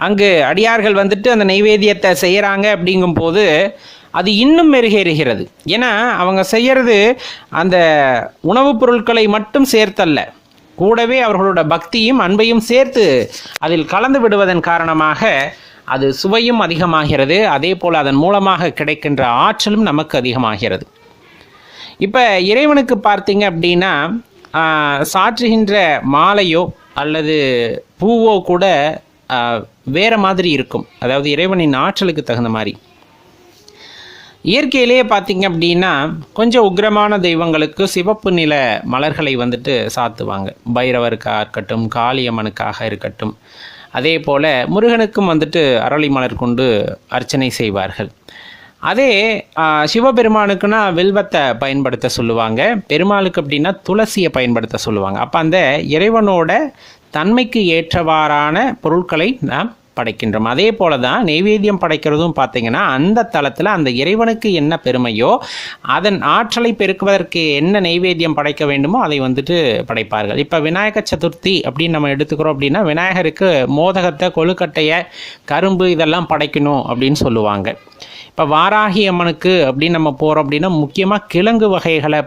[SPEAKER 1] அங்கு அடியார்கள் அந்த நைவேத்தியத்தை செய்கிறாங்க அப்படிங்கும்போது அது இன்னும் மெருகேறுகிறது. ஏன்னா அவங்க செய்கிறது அந்த உணவுப் பொருட்களை மட்டும் சேர்த்தல்ல, கூடவே அவர்களோட பக்தியும் அன்பையும் சேர்த்து அதில் கலந்து விடுவதன் காரணமாக அது சுவையும் அதிகமாகிறது. அதே போல் அதன் மூலமாக கிடைக்கின்ற ஆற்றலும் நமக்கு அதிகமாகிறது. இப்போ இறைவனுக்கு பார்த்தீங்க அப்படின்னா சாற்றுகின்ற மாலையோ அல்லது பூவோ கூட வேறு மாதிரி இருக்கும். அதாவது இறைவனின் ஆற்றலுக்கு தகுந்த மாதிரி. இயற்கையிலேயே பார்த்திங்க அப்படின்னா கொஞ்சம் உக்கிரமான தெய்வங்களுக்கு சிவப்பு நில மலர்களை வந்துட்டு சாத்துவாங்க. பைரவருக்காக இருக்கட்டும், காளியம்மனுக்காக இருக்கட்டும். அதே போல் முருகனுக்கும் வந்துட்டு அரளி மலர் கொண்டு அர்ச்சனை செய்வார்கள். அதே சிவபெருமானுக்குன்னா வில்வத்தை பயன்படுத்த சொல்லுவாங்க. பெருமாளுக்கு அப்படின்னா துளசியை பயன்படுத்த சொல்லுவாங்க. அப்போ அந்த இறைவனோட தன்மைக்கு ஏற்றவாறான பொருட்களை நாம் படைக்கின்றோம். அதே போல தான் நெய்வேத்தியம் படைக்கிறதும் பார்த்திங்கன்னா அந்த தளத்தில் அந்த இறைவனுக்கு என்ன பெருமையோ அதன் ஆற்றலை பெருக்குவதற்கு என்ன நெய்வேத்தியம் படைக்க வேண்டுமோ அதை வந்துட்டு படைப்பார்கள். இப்போ விநாயக சதுர்த்தி அப்படின்னு நம்ம எடுத்துக்கிறோம் அப்படின்னா விநாயகருக்கு மோதகத்தை, கொழுக்கட்டையை, கரும்பு இதெல்லாம் படைக்கணும் அப்படின்னு சொல்லுவாங்க. இப்போ வாராகி அம்மனுக்கு அப்படின்னு நம்ம போகிறோம் அப்படின்னா முக்கியமாக கிழங்கு வகைகளை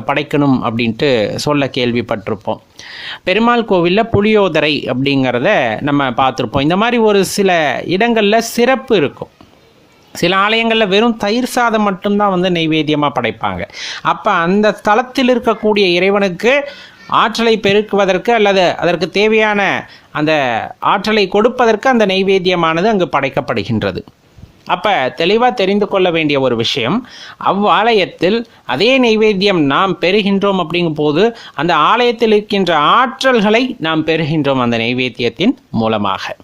[SPEAKER 1] படைக்கணும் அப்படின்ட்டு சொல்ல கேள்விப்பட்டிருப்போம். பெருமாள் கோவிலில் புளியோதரை அப்படிங்கிறத நம்ம பார்த்துருப்போம். இந்த மாதிரி ஒரு சில இடங்களில் சிறப்பு இருக்கும். சில ஆலயங்களில் வெறும் தயிர் சாதம் மட்டும்தான் வந்து நெய்வேத்தியமாக படைப்பாங்க. அப்போ அந்த தலத்தில் இருக்கக்கூடிய இறைவனுக்கு ஆற்றலை பெருக்குவதற்கு அல்லது அதற்கு தேவையான அந்த ஆற்றலை கொடுப்பதற்கு அந்த நெய்வேத்தியமானது அங்கு படைக்கப்படுகின்றது. அப்போ தெளிவாக தெரிந்து கொள்ள வேண்டிய ஒரு விஷயம், அவ்வாலயத்தில் அதே நெய்வேத்தியம் நாம் பெறுகின்றோம் அப்படிங்கும் போது அந்த ஆலயத்தில் இருக்கின்ற ஆற்றல்களை நாம் பெறுகின்றோம் அந்த நெய்வேத்தியத்தின் மூலமாக.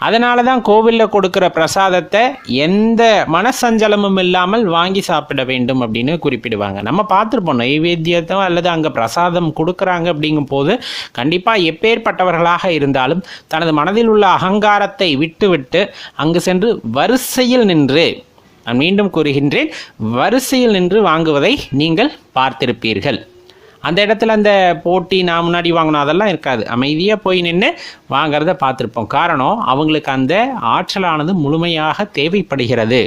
[SPEAKER 1] அதனால தான் கோவிலில் கொடுக்குற பிரசாதத்தை எந்த மனசஞ்சலமும் இல்லாமல் வாங்கி சாப்பிட வேண்டும் அப்படின்னு குறிப்பிடுவாங்க. நம்ம பார்த்துருப்போம், நைவேத்தியத்தை அல்லது அங்கே பிரசாதம் கொடுக்குறாங்க அப்படிங்கும் போது கண்டிப்பாக எப்பேற்பட்டவர்களாக இருந்தாலும் தனது மனதில் உள்ள அகங்காரத்தை விட்டுவிட்டு அங்கு சென்று வரிசையில் நின்று, நான் மீண்டும் கூறுகின்றேன், வரிசையில் நின்று வாங்குவதை நீங்கள் பார்த்திருப்பீர்கள். அந்த இடத்துல அந்த போட்டி நான் முன்னாடி வாங்கணும் அதெல்லாம் இருக்காது. அமைதியாக போய் நின்று வாங்கிறத பார்த்துருப்போம். காரணம், அவங்களுக்கு அந்த ஆற்றலானது முழுமையாக தேவைப்படுகிறது.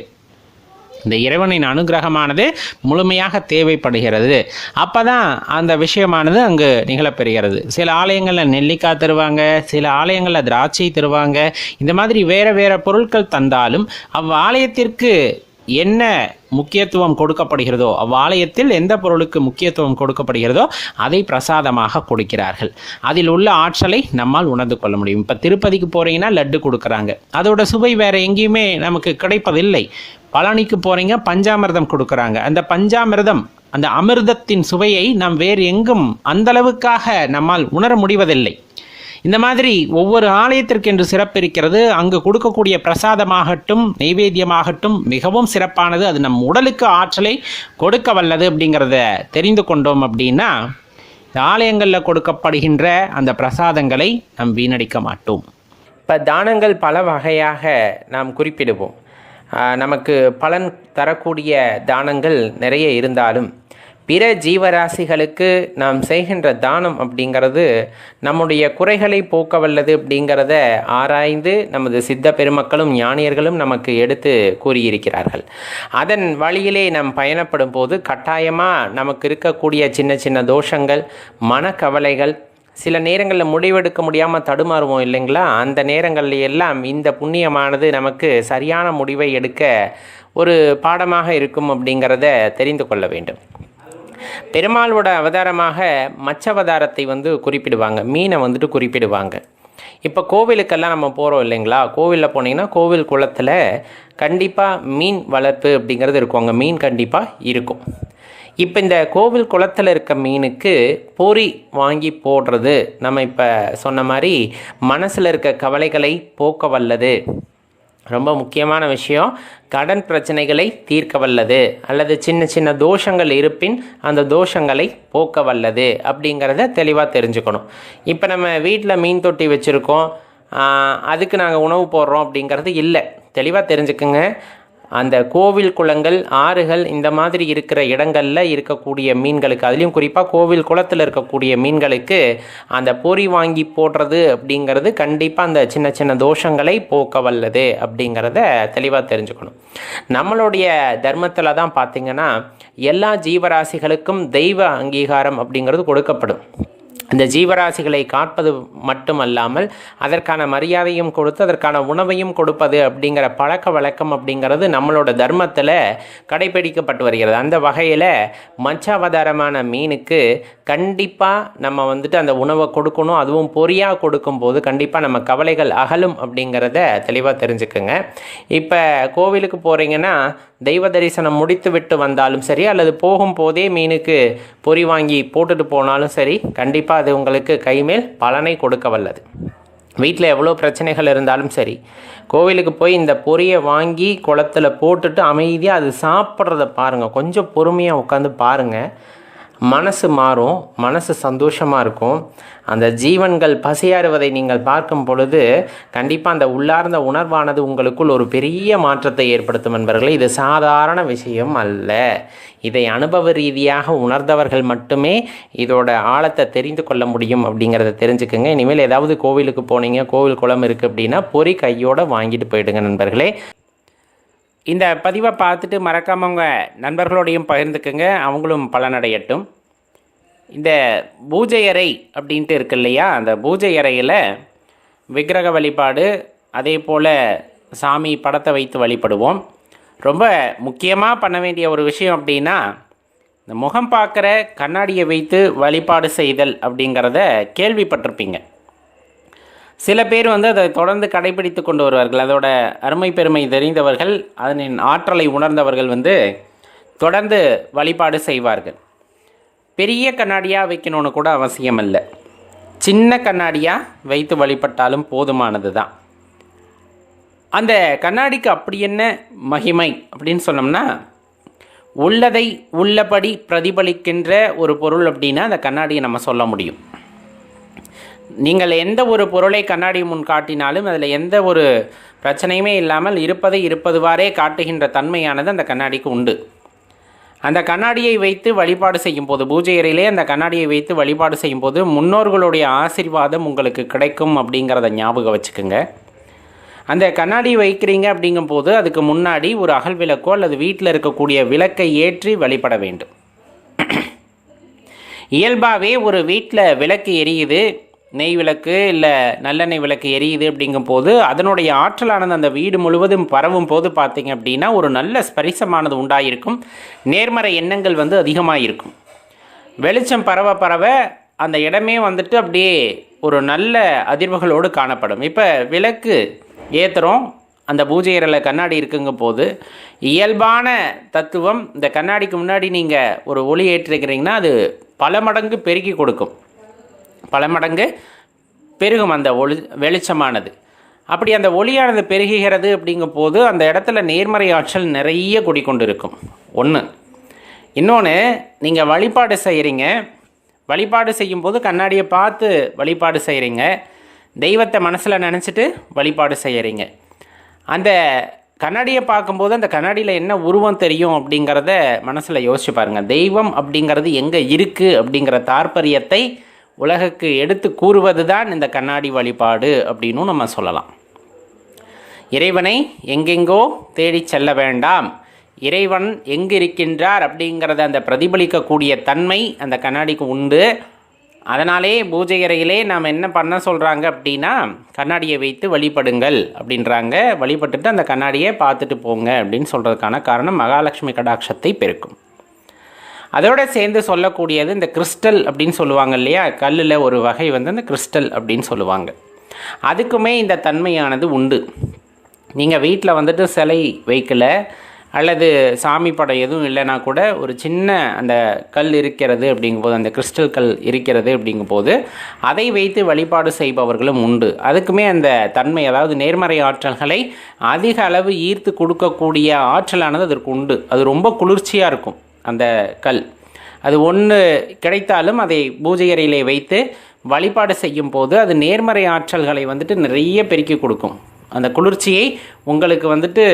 [SPEAKER 1] இந்த இறைவனின் அனுகிரகமானது முழுமையாக தேவைப்படுகிறது. அப்போ தான் அந்த விஷயமானது அங்கு நிகழப்பெறுகிறது. சில ஆலயங்களில் நெல்லிக்காய் தருவாங்க, சில ஆலயங்களில் திராட்சை தருவாங்க. இந்த மாதிரி வேறு வேறு பொருட்கள் தந்தாலும் அவ்வாலயத்திற்கு என்ன முக்கியத்துவம் கொடுக்கப்படுகிறதோ, அவ்வாலயத்தில் எந்த பொருளுக்கு முக்கியத்துவம் கொடுக்கப்படுகிறதோ அதை பிரசாதமாக கொடுக்கிறார்கள். அதில் உள்ள ஆற்றலை நம்மால் உணர்ந்து கொள்ள முடியும். இப்போ திருப்பதிக்கு போகிறீங்கன்னா லட்டு கொடுக்குறாங்க, அதோட சுவை வேறு எங்கேயுமே நமக்கு கிடைப்பதில்லை. பழனிக்கு போகிறீங்க, பஞ்சாமிர்தம் கொடுக்குறாங்க. அந்த பஞ்சாமிர்தம், அந்த அமிர்தத்தின் சுவையை நாம் வேறு எங்கும் அந்தளவுக்காக நம்மால் உணர முடிவதில்லை. இந்த மாதிரி ஒவ்வொரு ஆலயத்திற்கென்று சிறப்பு இருக்கிறது. அங்கு கொடுக்கக்கூடிய பிரசாதமாகட்டும், நெய்வேத்தியமாகட்டும் மிகவும் சிறப்பானது. அது நம் உடலுக்கு ஆற்றலை கொடுக்க வல்லது அப்படிங்கிறத தெரிந்து கொண்டோம் அப்படின்னா ஆலயங்களில் கொடுக்கப்படுகின்ற அந்த பிரசாதங்களை நாம் வீணடிக்க மாட்டோம்.
[SPEAKER 2] இப்போ தானங்கள் பல வகையாக நாம் குறிப்பிடுவோம். நமக்கு பலன் தரக்கூடிய தானங்கள் நிறைய இருந்தாலும் பிற ஜீவராசிகளுக்கு நாம் செய்கின்ற தானம் அப்படிங்கிறது நம்முடைய குறைகளை போக்க வல்லது அப்படிங்கிறத ஆராய்ந்து நமது சித்த பெருமக்களும் ஞானியர்களும் நமக்கு எடுத்து கூறியிருக்கிறார்கள். அதன் வழியிலே நாம் பயணப்படும் போது கட்டாயமாக நமக்கு இருக்கக்கூடிய சின்ன சின்ன தோஷங்கள், மனக்கவலைகள், சில நேரங்களில் முடிவெடுக்க முடியாமல் தடுமாறுவோம் இல்லைங்களா, அந்த நேரங்களில் எல்லாம் இந்த புண்ணியமானது நமக்கு சரியான முடிவை எடுக்க ஒரு பாடமாக இருக்கும் அப்படிங்கிறத தெரிந்து கொள்ள வேண்டும். பெருமாளோட அவதாரமாக மச்சவதாரத்தை குறிப்பிடுவாங்க, மீனை குறிப்பிடுவாங்க. இப்போ கோவிலுக்கெல்லாம் நம்ம போகிறோம் இல்லைங்களா, கோவிலில் போனீங்கன்னா கோவில் குளத்தில் கண்டிப்பாக மீன் வளர்ப்பு அப்படிங்கிறது இருக்கும், அங்கே மீன் கண்டிப்பாக இருக்கும். இப்போ இந்த கோவில் குளத்தில் இருக்க மீனுக்கு பொறி வாங்கி போடுறது நம்ம இப்போ சொன்ன மாதிரி மனசில் இருக்க கவலைகளை போக்க வல்லது. ரொம்ப முக்கியமான விஷயம், கடன் பிரச்சனைகளை தீர்க்க வல்லது, அல்லது சின்ன சின்ன தோஷங்கள் இருப்பின் அந்த தோஷங்களை போக்க வல்லது அப்படிங்கிறத தெளிவாக தெரிஞ்சுக்கணும். இப்போ நம்ம வீட்டில் மீன் தொட்டி வச்சுருக்கோம், அதுக்கு நாங்கள் உணவு போடுறோம் அப்படிங்கிறது இல்லை. தெளிவாக தெரிஞ்சுக்குங்க. அந்த கோவில் குளங்கள், ஆறுகள், இந்த மாதிரி இருக்கிற இடங்களில் இருக்கக்கூடிய மீன்களுக்கு, அதுலேயும் குறிப்பாக கோவில் குளத்தில் இருக்கக்கூடிய மீன்களுக்கு அந்த பொறி வாங்கி போடுறது அப்படிங்கிறது கண்டிப்பாக அந்த சின்ன சின்ன தோஷங்களை போக்க வல்லது அப்படிங்கிறத தெளிவாக தெரிஞ்சுக்கணும். நம்மளுடைய தர்மத்தில் தான் பார்த்திங்கன்னா எல்லா ஜீவராசிகளுக்கும் தெய்வ அங்கீகாரம் அப்படிங்கிறது கொடுக்கப்படும். இந்த ஜீவராசிகளை காப்பது மட்டுமல்லாமல் அதற்கான மரியாதையும் கொடுத்து அதற்கான உணவையும் கொடுப்பது அப்படிங்கிற பழக்க வழக்கம் அப்படிங்கிறது நம்மளோட தர்மத்தில் கடைபிடிக்கப்பட்டு வருகிறது. அந்த வகையில் மச்சாவதாரமான மீனுக்கு கண்டிப்பாக நம்ம வந்துட்டு அந்த உணவை கொடுக்கணும். அதுவும் பொரியாக கொடுக்கும்போது கண்டிப்பாக நம்ம கவலைகள் அகலும் அப்படிங்கிறத தெளிவாக தெரிஞ்சுக்குங்க. இப்போ கோவிலுக்கு போகிறீங்கன்னா தெய்வ தரிசனம் முடித்து விட்டு வந்தாலும் சரி, அல்லது போகும்போதே மீனுக்கு பொரி வாங்கி போட்டுட்டு போனாலும் சரி, கண்டிப்பாக அது உங்களுக்கு கைமேல் பலனை கொடுக்க வல்லது. வீட்டில் எவ்வளோ பிரச்சனைகள் இருந்தாலும் சரி, கோவிலுக்கு போய் இந்த பொரியை வாங்கி குளத்தில் போட்டுட்டு அமைதியாக அது சாப்பிட்றத பாருங்கள். கொஞ்சம் பொறுமையாக உட்காந்து பாருங்கள். மனசு மாறும், மனசு சந்தோஷமாக இருக்கும். அந்த ஜீவன்கள் பசியாறுவதை நீங்கள் பார்க்கும் பொழுது கண்டிப்பாக அந்த உள்ளார்ந்த உணர்வானது உங்களுக்குள் ஒரு பெரிய மாற்றத்தை ஏற்படுத்தும் நண்பர்களே. இது சாதாரண விஷயம் அல்ல. இதை அனுபவ ரீதியாக உணர்ந்தவர்கள் மட்டுமே இதோட ஆழத்தை தெரிந்து கொள்ள முடியும் அப்படிங்கிறத தெரிஞ்சுக்குங்க. இனிமேல் ஏதாவது கோவிலுக்கு போனீங்க, கோவில் குளம் இருக்குது அப்படின்னா பொரி கையோடு வாங்கிட்டு போயிடுங்க நண்பர்களே. இந்த பதிவை பார்த்துட்டு மறக்காமல் உங்கள் நண்பர்களோடையும் பகிர்ந்துக்குங்க, அவங்களும் பலனடையட்டும். இந்த பூஜை அறை அப்படின்ட்டு இருக்கு இல்லையா, அந்த பூஜை அறையில் விக்கிரக வழிபாடு, அதே போல் சாமி படத்தை வைத்து வழிபடுவோம். ரொம்ப முக்கியமாக பண்ண வேண்டிய ஒரு விஷயம் அப்படின்னா, இந்த முகம் பார்க்குற கண்ணாடியை வைத்து வழிபாடு செய்தல் அப்படிங்கிறத கேள்விப்பட்டிருப்பீங்க. சில பேர் அதை தொடர்ந்து கடைபிடித்து கொண்டு வருவார்கள். அதோட அருமை பெருமை தெரிந்தவர்கள், அதனின் ஆற்றலை உணர்ந்தவர்கள் தொடர்ந்து வழிபாடு செய்வார்கள். பெரிய கண்ணாடியாக வைக்கணும்னு கூட அவசியம் இல்லை. சின்ன கண்ணாடியாக வைத்து வழிபட்டாலும் போதுமானது தான். அந்த கண்ணாடிக்கு அப்படி என்ன மகிமை அப்படின்னு சொன்னோம்னா, உள்ளதை உள்ளபடி பிரதிபலிக்கின்ற ஒரு பொருள் அப்படின்னா அந்த கண்ணாடியை நம்ம சொல்ல முடியும். நீங்கள் எந்த ஒரு பொருளை கண்ணாடி முன் காட்டினாலும் அதில் எந்த ஒரு பிரச்சனையுமே இல்லாமல் இருப்பதை இருப்பதுவாறே காட்டுகின்ற தன்மையானது அந்த கண்ணாடிக்கு உண்டு. அந்த கண்ணாடியை வைத்து வழிபாடு செய்யும் போது, பூஜை அறையிலே அந்த கண்ணாடியை வைத்து வழிபாடு செய்யும் போது முன்னோர்களுடைய ஆசீர்வாதம் உங்களுக்கு கிடைக்கும் அப்படிங்கிறத ஞாபகம் வச்சுக்கோங்க. அந்த கண்ணாடி வைக்கிறீங்க அப்படிங்கும்போது அதுக்கு முன்னாடி ஒரு அகல் விளக்கோ அல்லது வீட்டில் இருக்கக்கூடிய விளக்கை ஏற்றி வழிபட வேண்டும். இயல்பாகவே ஒரு வீட்டில் விளக்கு எரியுது, நெய் விளக்கு இல்லை நல்லெண்ணெய் விளக்கு எரியுது அப்படிங்கும்போது அதனுடைய ஆற்றலானது அந்த வீடு முழுவதும் பரவும் போது பார்த்திங்க அப்படின்னா ஒரு நல்ல ஸ்பரிசமானது உண்டாயிருக்கும். நேர்மறை எண்ணங்கள் அதிகமாக இருக்கும். வெளிச்சம் பரவ பரவ அந்த இடமே அப்படியே ஒரு நல்ல அதிர்வுகளோடு காணப்படும். இப்போ விளக்கு ஏற்றுறோம், அந்த பூஜை அறையில் கண்ணாடி இருக்குங்க போது இயல்பான தத்துவம், இந்த கண்ணாடிக்கு முன்னாடி நீங்கள் ஒரு ஒளி ஏற்றிருக்கிறீங்கன்னா அது பல மடங்கு பெருக்கி கொடுக்கும், பல மடங்கு பெருகும் அந்த வெளிச்சமானது. அப்படி அந்த ஒளியானது பெருகுகிறது அப்படிங்கும் போது அந்த இடத்துல நேர்மறை ஆற்றல் நிறைய குடிக்கொண்டு இருக்கும். ஒன்று. இன்னொன்று, நீங்கள் வழிபாடு செய்கிறீங்க, வழிபாடு செய்யும்போது கண்ணாடியை பார்த்து வழிபாடு செய்கிறீங்க, தெய்வத்தை மனசில் நினச்சிட்டு வழிபாடு செய்கிறீங்க. அந்த கண்ணாடியை பார்க்கும்போது அந்த கண்ணாடியில் என்ன உருவம் தெரியும் அப்படிங்கிறத மனசில் யோசிச்சு பாருங்கள். தெய்வம் அப்படிங்கிறது எங்கே இருக்குது அப்படிங்கிற தாற்பயத்தை உலகுக்கு எடுத்து கூறுவது தான் இந்த கண்ணாடி வழிபாடு அப்படின்னு நம்ம சொல்லலாம். இறைவனை எங்கெங்கோ தேடி செல்ல வேண்டாம், இறைவன் எங்கு இருக்கின்றார் அப்படிங்கிறத அந்த பிரதிபலிக்கக்கூடிய தன்மை அந்த கண்ணாடிக்கு உண்டு. அதனாலே பூஜை அறையிலே நாம் என்ன பண்ண சொல்கிறாங்க அப்படின்னா, கண்ணாடியை வைத்து வழிபடுங்கள் அப்படின்றாங்க. வழிபட்டுட்டு அந்த கண்ணாடியை பார்த்துட்டு போங்க அப்படின்னு சொல்கிறதுக்கான காரணம் மகாலட்சுமி கடாட்சத்தை பெருக்கும். அதோடு சேர்ந்து சொல்லக்கூடியது இந்த கிறிஸ்டல் அப்படின்னு சொல்லுவாங்க இல்லையா, கல்லில் ஒரு வகை அந்த கிறிஸ்டல் அப்படின்னு சொல்லுவாங்க. அதுக்குமே இந்த தன்மையானது உண்டு. நீங்கள் வீட்டில் சிலை வைக்கலை அல்லது சாமி படம் எதுவும் இல்லைனா கூட ஒரு சின்ன அந்த கல் இருக்கிறது அப்படிங்கும்போது, அந்த கிறிஸ்டல் கல் இருக்கிறது அப்படிங்கும்போது அதை வைத்து வழிபாடு செய்பவர்களும் உண்டு. அதுக்குமே அந்த தன்மை, அதாவது நேர்மறை ஆற்றல்களை அதிக அளவு ஈர்த்து கொடுக்கக்கூடிய ஆற்றலானது அதற்கு உண்டு. அது ரொம்ப குளிர்ச்சியாக இருக்கும் அந்த கல். அது ஒன்று கிடைத்தாலும் அதை பூஜை அறையிலே வைத்து வழிபாடு செய்யும் போது அது நேர்மறை ஆற்றல்களை நிறைய பெருக்கி கொடுக்கும். அந்த குளிர்ச்சியை உங்களுக்கு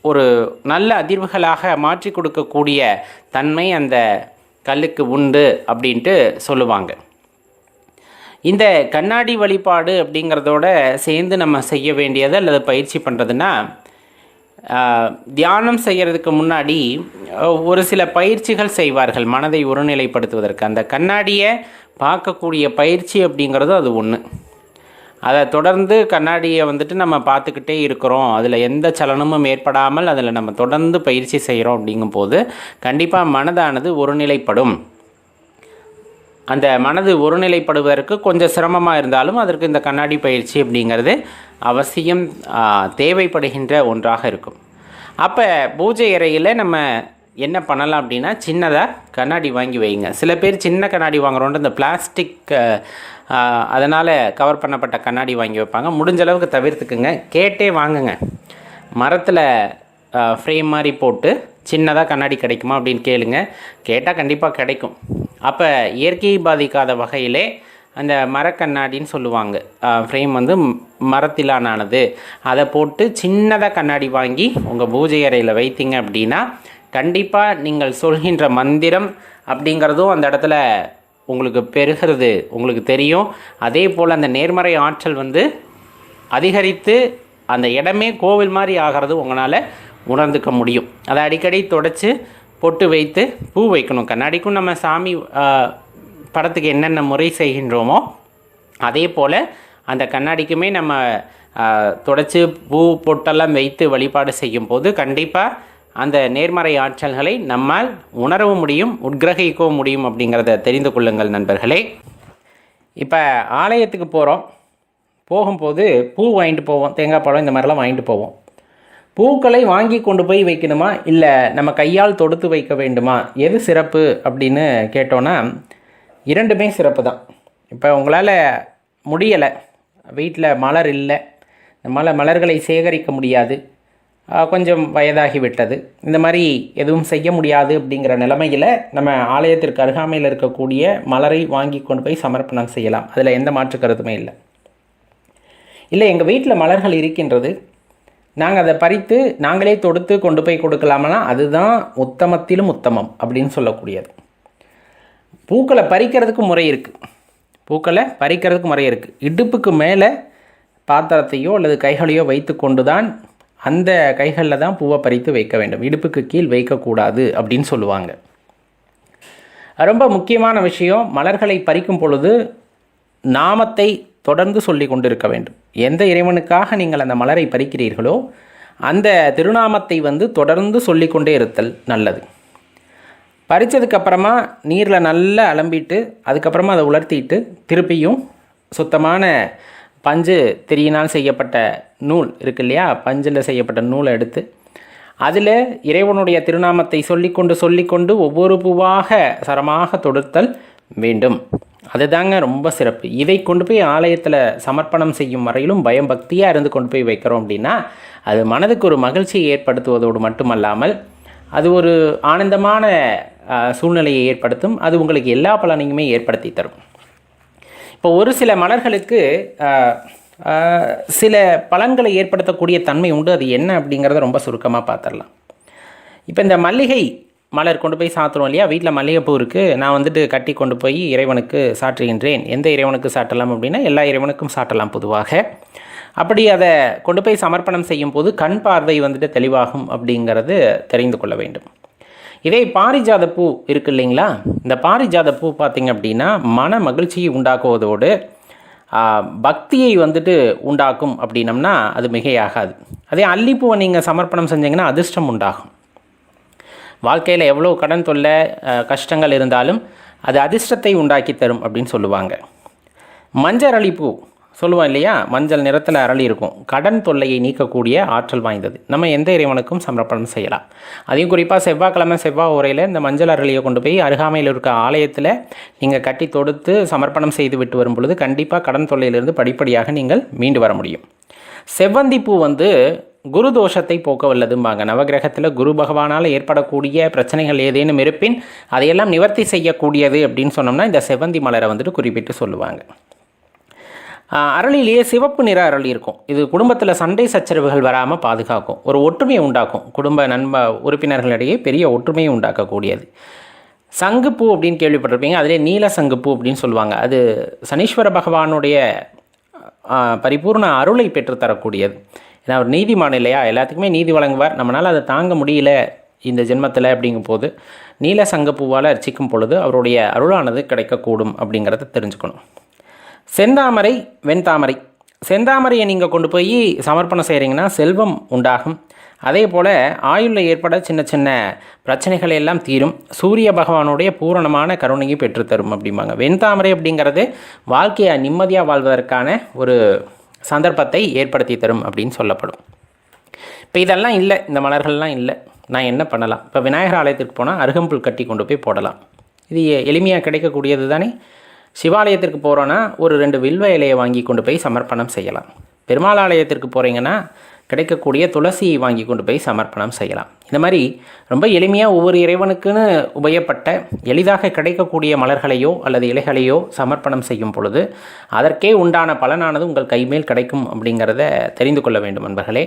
[SPEAKER 2] ஒரு நல்ல அதிர்வுகளாக மாற்றி கொடுக்கக்கூடிய தன்மை அந்த கல்லுக்கு உண்டு அப்படின்ட்டு சொல்லுவாங்க. இந்த கண்ணாடி வழிபாடு அப்படிங்கிறதோட சேர்ந்து நம்ம செய்ய வேண்டியது அல்லது பயிற்சி பண்ணுறதுன்னா,
[SPEAKER 1] தியானம் செய்கிறதுக்கு முன்னாடி ஒரு சில பயிற்சிகள் செய்வார்கள் மனதை ஒருநிலைப்படுத்துவதற்கு. அந்த கண்ணாடியை பார்க்கக்கூடிய பயிற்சி அப்படிங்கிறது அது ஒன்று. அதை தொடர்ந்து கண்ணாடியை வந்துட்டு நம்ம பார்த்துக்கிட்டே இருக்கிறோம், அதில் எந்த சலனமும் ஏற்படாமல் அதில் நம்ம தொடர்ந்து பயிற்சி செய்கிறோம் அப்படிங்கும்போது கண்டிப்பாக மனதானது ஒருநிலைப்படும். அந்த மனது ஒருநிலைப்படுவதற்கு கொஞ்சம் சிரமமாக இருந்தாலும் அதற்கு இந்த கண்ணாடி பயிற்சி அப்படிங்கிறது அவசியம் தேவைப்படுகின்ற ஒன்றாக இருக்கும். அப்போ பூஜை அறையில் நம்ம என்ன பண்ணலாம் அப்படின்னா, சின்னதாக கண்ணாடி வாங்கி வைங்க. சில பேர் சின்ன கண்ணாடி வாங்குறோன்ட்டு இந்த பிளாஸ்டிக் அதனால் கவர் பண்ணப்பட்ட கண்ணாடி வாங்கி வைப்பாங்க. முடிஞ்ச அளவுக்கு தவிர்த்துக்குங்க. கேட்டே வாங்குங்க. மரத்தில் ஃப்ரேம் மாதிரி போட்டு சின்னதாக கண்ணாடி கிடைக்குமா அப்படின்னு கேளுங்க. கேட்டால் கண்டிப்பாக கிடைக்கும். அப்போ இயற்கையை பாதிக்காத வகையிலே அந்த மரக்கண்ணாடின்னு சொல்லுவாங்க, ஃப்ரேம் வந்து மரத்திலானது, அதை போட்டு சின்னதாக கண்ணாடி வாங்கி உங்கள் பூஜை அறையில் வைத்தீங்க அப்படின்னா கண்டிப்பாக நீங்கள் சொல்கின்ற மந்திரம் அப்படிங்கிறதும் அந்த இடத்துல உங்களுக்கு பெருகிறது உங்களுக்கு தெரியும். அதே போல் அந்த நேர்மறை ஆற்றல் வந்து அதிகரித்து அந்த இடமே கோவில் மாதிரி ஆகிறது உங்களால் உணர்ந்துக்க முடியும். அதை அடிக்கடி தொடச்சி பொட்டு வைத்து பூ வைக்கணும். கண்ணாடிக்கும் நம்ம சாமி படத்துக்கு என்னென்ன முறை செய்கின்றோமோ அதே போல் அந்த கண்ணாடிக்குமே நம்ம தொடச்சி பூ பொட்டெல்லாம் வைத்து வழிபாடு செய்யும் போது கண்டிப்பாக அந்த நேர்மறை ஆற்றல்களை நம்மால் உணரவும் முடியும், உட்கிரகிக்கவும் முடியும் அப்படிங்கிறத தெரிந்து கொள்ளுங்கள் நண்பர்களே. இப்போ ஆலயத்துக்கு போகிறோம், போகும்போது பூ வாங்கிட்டு போவோம், தேங்காய் பழம் இந்த மாதிரிலாம் வாங்கிட்டு போவோம். பூக்களை வாங்கி கொண்டு போய் வைக்கணுமா இல்லை நம்ம கையால் தொடுத்து வைக்க வேண்டுமா, எது சிறப்பு அப்படின்னு கேட்டோன்னா இரண்டுமே சிறப்பு தான். இப்போ உங்களால் முடியலை, வீட்டில் மலர் இல்லை, இந்த மலர்களை சேகரிக்க முடியாது, கொஞ்சம் வயதாகி விட்டது, இந்த மாதிரி எதுவும் செய்ய முடியாது அப்படிங்கிற நிலைமையில் நம்ம ஆலயத்திற்கு அருகாமையில் இருக்கக்கூடிய மலரை வாங்கி கொண்டு போய் சமர்ப்பணம் செய்யலாம். அதில் எந்த மாற்று கருத்துமே இல்லை. இல்லை எங்கள் வீட்டில் மலர்கள் இருக்கின்றது, நாங்கள் அதை பறித்து நாங்களே தொடுத்து கொண்டு போய் கொடுக்கலாமனா அதுதான் உத்தமத்திலும் உத்தமம் அப்படின்னு சொல்லக்கூடியது. பூக்களை பறிக்கிறதுக்கு முறை இருக்குது. இடுப்புக்கு மேலே பாத்திரத்தையோ அல்லது கைகளையோ வைத்து கொண்டு தான் அந்த கைகளில் தான் பூவை பறித்து வைக்க வேண்டும், இடுப்புக்கு கீழ் வைக்கக்கூடாது அப்படின்னு சொல்லுவாங்க. ரொம்ப முக்கியமான விஷயம், மலர்களை பறிக்கும் பொழுது நாமத்தை தொடர்ந்து சொல்லி கொண்டு இருக்க வேண்டும். எந்த இறைவனுக்காக நீங்கள் அந்த மலரை பறிக்கிறீர்களோ அந்த திருநாமத்தை வந்து தொடர்ந்து சொல்லிக்கொண்டே இருத்தல் நல்லது. பறித்ததுக்கப்புறமா நீரில் நல்லா அலம்பிட்டு அதுக்கப்புறமா அதை உலர்த்திட்டு திருப்பியும் சுத்தமான பஞ்சு திரியினால் செய்யப்பட்ட நூல் இருக்கு இல்லையா, பஞ்சில் செய்யப்பட்ட நூலை எடுத்து அதில் இறைவனுடைய திருநாமத்தை சொல்லிக்கொண்டு ஒவ்வொரு பூவாக சரமாக தொடுத்தல் வேண்டும். அதுதாங்க ரொம்ப சிறப்பு. இதை கொண்டு போய் ஆலயத்தில் சமர்ப்பணம் செய்யும் வரையிலும் பயம் பக்தியாக இருந்து கொண்டு போய் வைக்கிறோம் அப்படின்னா அது மனதுக்கு ஒரு மகிழ்ச்சியை ஏற்படுத்துவதோடு மட்டுமல்லாமல் அது ஒரு ஆனந்தமான சூழ்நிலையை ஏற்படுத்தும். அது உங்களுக்கு எல்லா பலனையுமே ஏற்படுத்தி தரும். இப்போ ஒரு சில மலர்களுக்கு சில பலன்களை ஏற்படுத்தக்கூடிய தன்மை உண்டு. அது என்ன அப்படிங்கிறத ரொம்ப சுருக்கமாக பார்த்துடலாம். இப்போ இந்த மல்லிகை மலர் கொண்டு போய் சாத்துறோம் இல்லையா, வீட்டில் மல்லிகைப்பூ இருக்குது, நான் வந்துட்டு கட்டி கொண்டு போய் இறைவனுக்கு சாற்றுகின்றேன். எந்த இறைவனுக்கு சாட்டலாம் அப்படின்னா எல்லா இறைவனுக்கும் சாட்டலாம் பொதுவாக. அப்படி அதை கொண்டு போய் சமர்ப்பணம் செய்யும் போது கண் பார்வை வந்துட்டு தெளிவாகும் அப்படிங்கிறது தெரிந்து கொள்ள வேண்டும். இதே பாரிஜாத பூ இருக்குது இல்லைங்களா, இந்த பாரிஜாத பூ பார்த்திங்க அப்படின்னா மன மகிழ்ச்சியை உண்டாக்குவதோடு பக்தியை வந்துட்டு உண்டாக்கும் அப்படின்னம்னா அது மிகையாகாது. அதே அல்லிப்பூவை நீங்கள் சமர்ப்பணம் செஞ்சீங்கன்னா அதிர்ஷ்டம் உண்டாகும். வாழ்க்கையில் எவ்வளோ கடன் தொல்லை கஷ்டங்கள் இருந்தாலும் அது அதிர்ஷ்டத்தை உண்டாக்கி தரும் அப்படின்னு சொல்லுவாங்க. மஞ்சள் அரளிப்பூ சொல்லுவோம் இல்லையா, மஞ்சள் நிறத்தில் அரளி இருக்கும், கடன் தொல்லையை நீக்கக்கூடிய ஆற்றல் வாய்ந்தது. நம்ம எந்த இறைவனுக்கும் சமர்ப்பணம் செய்யலாம். அதையும் குறிப்பாக செவ்வாய் உரையில் இந்த மஞ்சள் அரளியை கொண்டு போய் அருகாமையில் இருக்க ஆலயத்தில் நீங்கள் கட்டி தொடுத்து சமர்ப்பணம் செய்து விட்டு வரும் பொழுது கண்டிப்பாக கடன் தொல்லையிலிருந்து படிப்படியாக நீங்கள் மீண்டு வர முடியும். செவ்வந்தி பூ வந்து குரு தோஷத்தை போக்க வல்லதும்பாங்க. நவகிரகத்தில் குரு பகவானால் ஏற்படக்கூடிய பிரச்சனைகள் ஏதேனும் இருப்பின் அதையெல்லாம் நிவர்த்தி செய்யக்கூடியது அப்படின்னு சொன்னோம்னா இந்த செவ்வந்தி மலரை வந்துட்டு குறிப்பிட்டு சொல்லுவாங்க. அரளிலேயே சிவப்பு நிற அரளி இருக்கும். இது குடும்பத்தில் சண்டை சச்சரவுகள் வராமல் பாதுகாக்கும், ஒரு ஒற்றுமையை உண்டாக்கும், குடும்ப உறுப்பினர்களிடையே பெரிய ஒற்றுமையை உண்டாக்கக்கூடியது. சங்குப்பூ அப்படின்னு கேள்விப்பட்டிருப்பீங்க, அதிலே நீல சங்குப்பூ அப்படின்னு சொல்லுவாங்க. அது சனீஸ்வர பகவானுடைய பரிபூர்ண அருளை பெற்றுத்தரக்கூடியது.
[SPEAKER 2] ஏன்னா அவர் நீதிமான் இல்லையா, எல்லாத்துக்குமே நீதி வழங்குவார். நம்மளால் அதை தாங்க முடியல இந்த ஜென்மத்தில் அப்படிங்கும் போது நீல சங்கப்பூவால் அர்ச்சிக்கும் பொழுது அவருடைய அருளானது கிடைக்கக்கூடும் அப்படிங்கிறத தெரிஞ்சுக்கணும். செந்தாமரை, வெண்தாமரை. செந்தாமரையை நீங்கள் கொண்டு போய் சமர்ப்பணம் செய்கிறீங்கன்னா செல்வம் உண்டாகும். அதே போல் ஆயுளில் ஏற்பட சின்ன சின்ன பிரச்சனைகள் எல்லாம் தீரும். சூரிய பகவானுடைய பூரணமான கருணையை பெற்றுத்தரும் அப்படிம்பாங்க. வெண்தாமரை அப்படிங்கிறது வாழ்க்கையை நிம்மதியாக வாழ்வதற்கான ஒரு சந்தர்ப்பத்தை ஏற்படுத்தி தரும் அப்படின்னு சொல்லப்படும். இப்போ இதெல்லாம் இல்லை, இந்த மலர்கள்லாம் இல்லை, நான் என்ன பண்ணலாம்? இப்போ விநாயகர் ஆலயத்திற்கு போனால் அருகம்புல் கட்டி கொண்டு போய் போடலாம். இது எளிமையாக கிடைக்கக்கூடியது தானே. சிவாலயத்திற்கு போகிறோன்னா ஒரு 2 வில்வ இலையை வாங்கி கொண்டு போய் சமர்ப்பணம் செய்யலாம். பெருமாள் ஆலயத்திற்கு போகிறீங்கன்னா கிடைக்கக்கூடிய துளசியை வாங்கி கொண்டு போய் சமர்ப்பணம் செய்யலாம். இந்த மாதிரி ரொம்ப எளிமையாக ஒவ்வொரு இறைவனுக்குன்னு உபயோகப்பட்ட எளிதாக கிடைக்கக்கூடிய மலர்களையோ அல்லது இலைகளையோ சமர்ப்பணம் செய்யும் பொழுது அதற்கே உண்டான பலனானது உங்கள் கைமேல் கிடைக்கும் அப்படிங்கிறத தெரிந்து கொள்ள வேண்டும் நண்பர்களே.